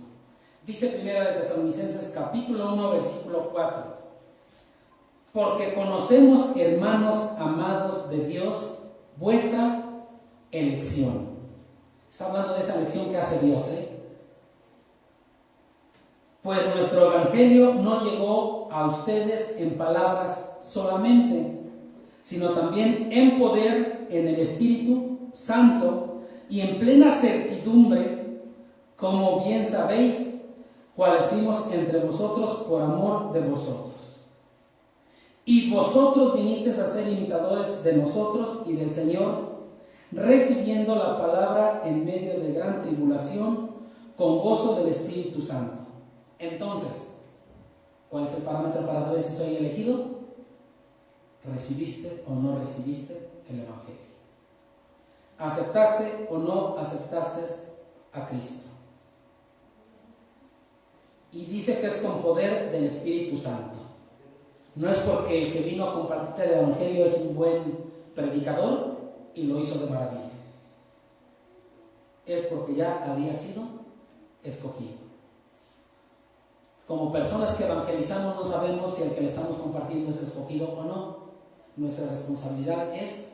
S1: Dice Primera de Tesalonicenses capítulo 1 versículo 4: porque conocemos, hermanos amados de Dios, vuestra elección. Está hablando de esa elección que hace Dios, Pues nuestro evangelio no llegó a ustedes en palabras solamente, sino también en poder, en el Espíritu Santo y en plena certidumbre, como bien sabéis, cuáles fuimos entre vosotros por amor de vosotros. Y vosotros vinisteis a ser imitadores de nosotros y del Señor, recibiendo la palabra en medio de gran tribulación, con gozo del Espíritu Santo. Entonces, ¿cuál es el parámetro para saber si soy elegido? ¿Recibiste o no recibiste el Evangelio? ¿Aceptaste o no aceptaste a Cristo? Y dice que es con poder del Espíritu Santo. No es porque el que vino a compartir el Evangelio es un buen predicador y lo hizo de maravilla. Es porque ya había sido escogido. Como personas que evangelizamos no sabemos si el que le estamos compartiendo es escogido o no. Nuestra responsabilidad es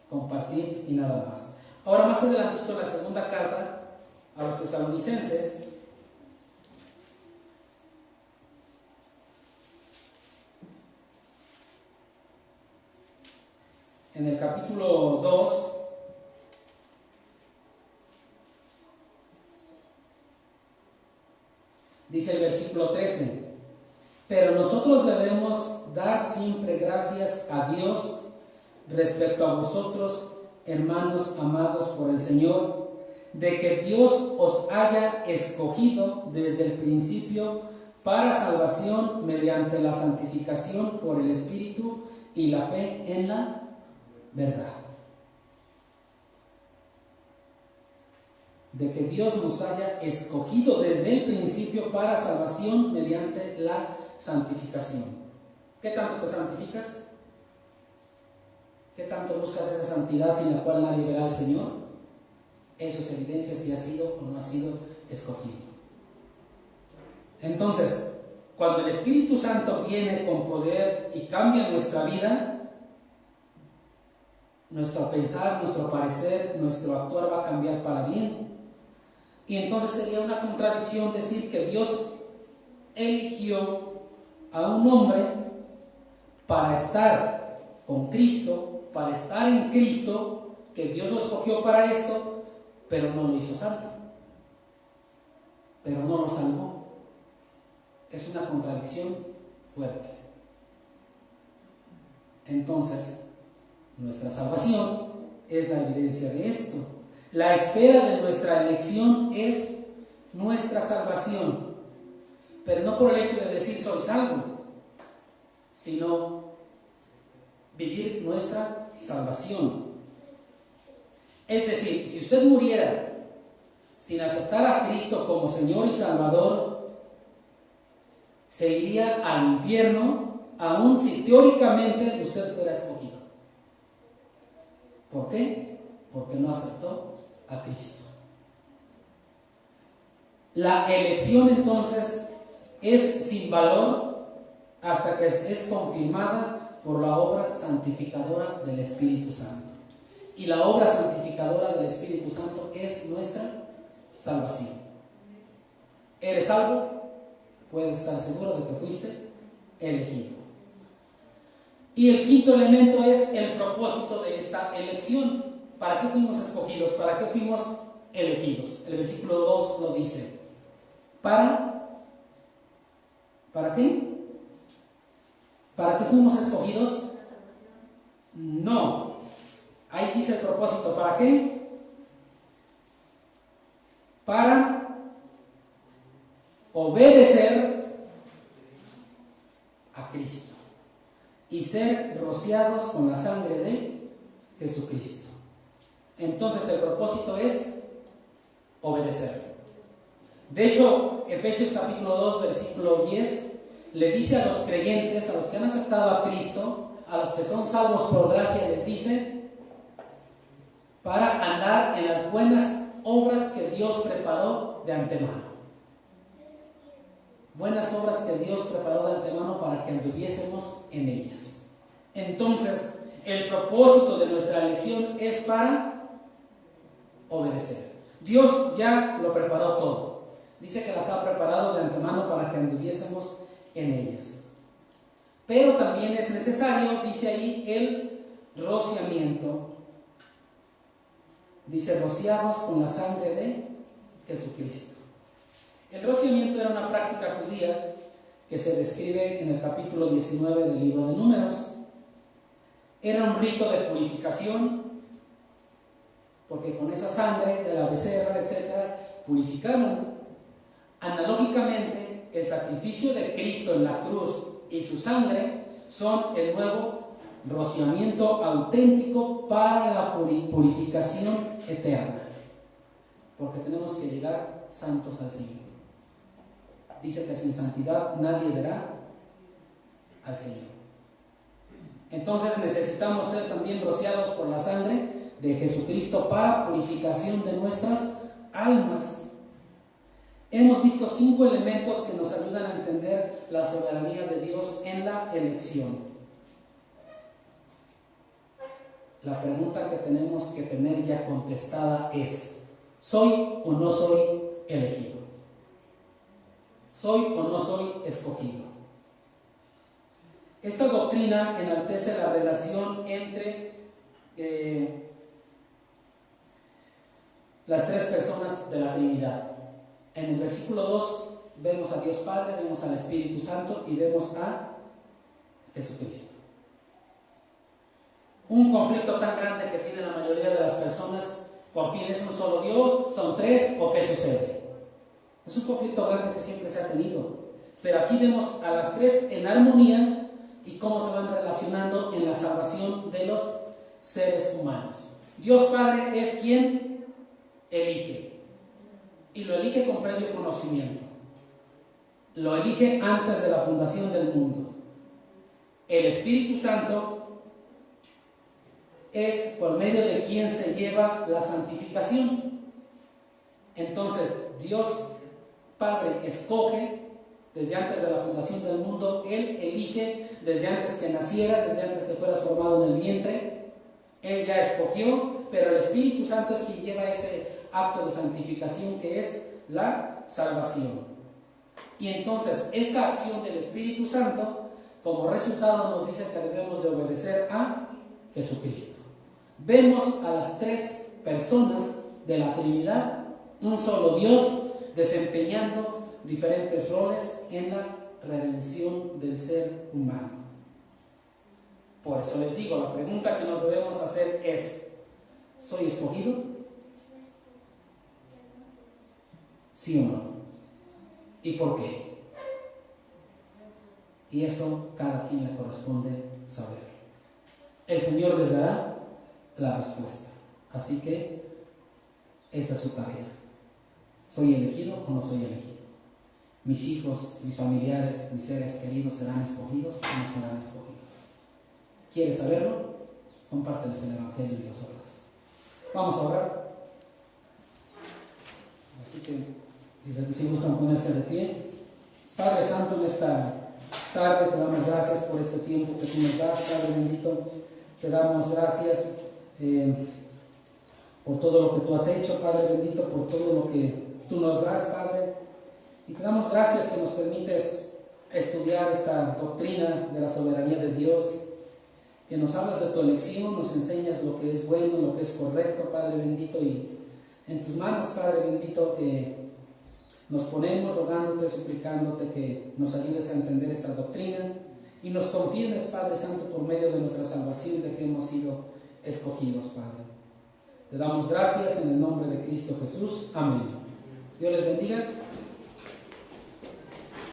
S1: compartir y nada más. Ahora más adelantito en la segunda carta a los Tesalonicenses, en el capítulo 2, dice el versículo 13: pero nosotros debemos dar siempre gracias a Dios respecto a vosotros, hermanos amados por el Señor, de que Dios os haya escogido desde el principio para salvación mediante la santificación por el Espíritu y la fe en la verdad. De que Dios nos haya escogido desde el principio para salvación mediante la santificación. ¿Qué tanto te santificas? ¿Qué tanto buscas esa santidad sin la cual nadie verá al Señor? Eso es evidencia si ha sido o no ha sido escogido. Entonces, cuando el Espíritu Santo viene con poder y cambia nuestra vida, nuestro pensar, nuestro parecer, nuestro actuar va a cambiar para bien. Y entonces sería una contradicción decir que Dios eligió a un hombre para estar con Cristo, para estar en Cristo, que Dios lo escogió para esto, pero no lo hizo santo, pero no lo salvó. Es una contradicción fuerte. Entonces, nuestra salvación es la evidencia de esto. La espera de nuestra elección es nuestra salvación, pero no por el hecho de decir soy salvo, sino vivir nuestra salvación. Es decir, si usted muriera sin aceptar a Cristo como Señor y Salvador, se iría al infierno, aun si teóricamente usted fuera escogido. ¿Por qué? Porque no aceptó a Cristo. La elección entonces es sin valor hasta que es confirmada por la obra santificadora del Espíritu Santo. Y la obra santificadora del Espíritu Santo es nuestra salvación. ¿Eres salvo? Puedes estar seguro de que fuiste elegido. Y el quinto elemento es el propósito de esta elección. ¿Para qué fuimos escogidos? ¿Para qué fuimos elegidos? El versículo 2 lo dice. ¿Para qué? ¿Para qué fuimos escogidos? No. Ahí dice el propósito. ¿Para qué? Para obedecer a Cristo y ser rociados con la sangre de Jesucristo. Entonces el propósito es obedecer. De hecho, Efesios capítulo 2, versículo 10, le dice a los creyentes, a los que han aceptado a Cristo, a los que son salvos por gracia, les dice, para andar en las buenas obras que Dios preparó de antemano. Buenas obras que Dios preparó de antemano para que anduviésemos en ellas. Entonces, el propósito de nuestra elección es para obedecer. Dios ya lo preparó todo. Dice que las ha preparado de antemano para que anduviésemos en ellas. Pero también es necesario, dice ahí, el rociamiento. Dice, rociados con la sangre de Jesucristo. El rociamiento era una práctica judía que se describe en el capítulo 19 del libro de Números. Era un rito de purificación, porque con esa sangre de la becerra, etc., purificaron. Analógicamente, el sacrificio de Cristo en la cruz y su sangre son el nuevo rociamiento auténtico para la purificación eterna, porque tenemos que llegar santos al Señor. Dice que sin santidad nadie verá al Señor. Entonces necesitamos ser también rociados por la sangre de Jesucristo para purificación de nuestras almas. Hemos visto 5 elementos que nos ayudan a entender la soberanía de Dios en la elección. La pregunta que tenemos que tener ya contestada es: ¿soy o no soy elegido? ¿Soy o no soy escogido? Esta doctrina enaltece la relación entre las 3 personas de la Trinidad. En el versículo 2 vemos a Dios Padre, vemos al Espíritu Santo y vemos a Jesucristo. Un conflicto tan grande que tiene la mayoría de las personas: ¿por fin es un solo Dios? ¿Son 3? ¿O qué sucede? Es un conflicto grande que siempre se ha tenido, pero aquí vemos a las 3 en armonía y cómo se van relacionando en la salvación de los seres humanos. Dios Padre es quien elige, y lo elige con previo conocimiento. Lo elige antes de la fundación del mundo. El Espíritu Santo es por medio de quien se lleva la santificación. Entonces, Dios Padre escoge desde antes de la fundación del mundo. Él elige desde antes que nacieras, desde antes que fueras formado en el vientre. Él ya escogió, pero el Espíritu Santo es quien lleva ese acto de santificación que es la salvación. Y entonces esta acción del Espíritu Santo como resultado nos dice que debemos de obedecer a Jesucristo. Vemos a las 3 personas de la Trinidad, un solo Dios, desempeñando diferentes roles en la redención del ser humano. Por eso les digo, la pregunta que nos debemos hacer es: ¿soy escogido? ¿Sí o no? ¿Y por qué? Y eso cada quien le corresponde saber. El Señor les dará la respuesta. Así que esa es su tarea. ¿Soy elegido o no soy elegido? Mis hijos, mis familiares, mis seres queridos serán escogidos o no serán escogidos. ¿Quieres saberlo? Compárteles el Evangelio y los oras. Vamos a orar. Así que si gustan ponerse de pie. Padre Santo, en esta tarde te damos gracias por este tiempo que tú nos das, Padre bendito. Te damos gracias por todo lo que tú has hecho, Padre bendito, por todo lo que tú nos das, Padre. Y te damos gracias que nos permites estudiar esta doctrina de la soberanía de Dios, que nos hablas de tu elección, nos enseñas lo que es bueno, lo que es correcto, Padre bendito, y en tus manos, Padre bendito, nos ponemos rogándote, suplicándote que nos ayudes a entender esta doctrina y nos confirmes, Padre Santo, por medio de nuestra salvación, de que hemos sido escogidos, Padre. Te damos gracias en el nombre de Cristo Jesús. Amén. Dios les bendiga.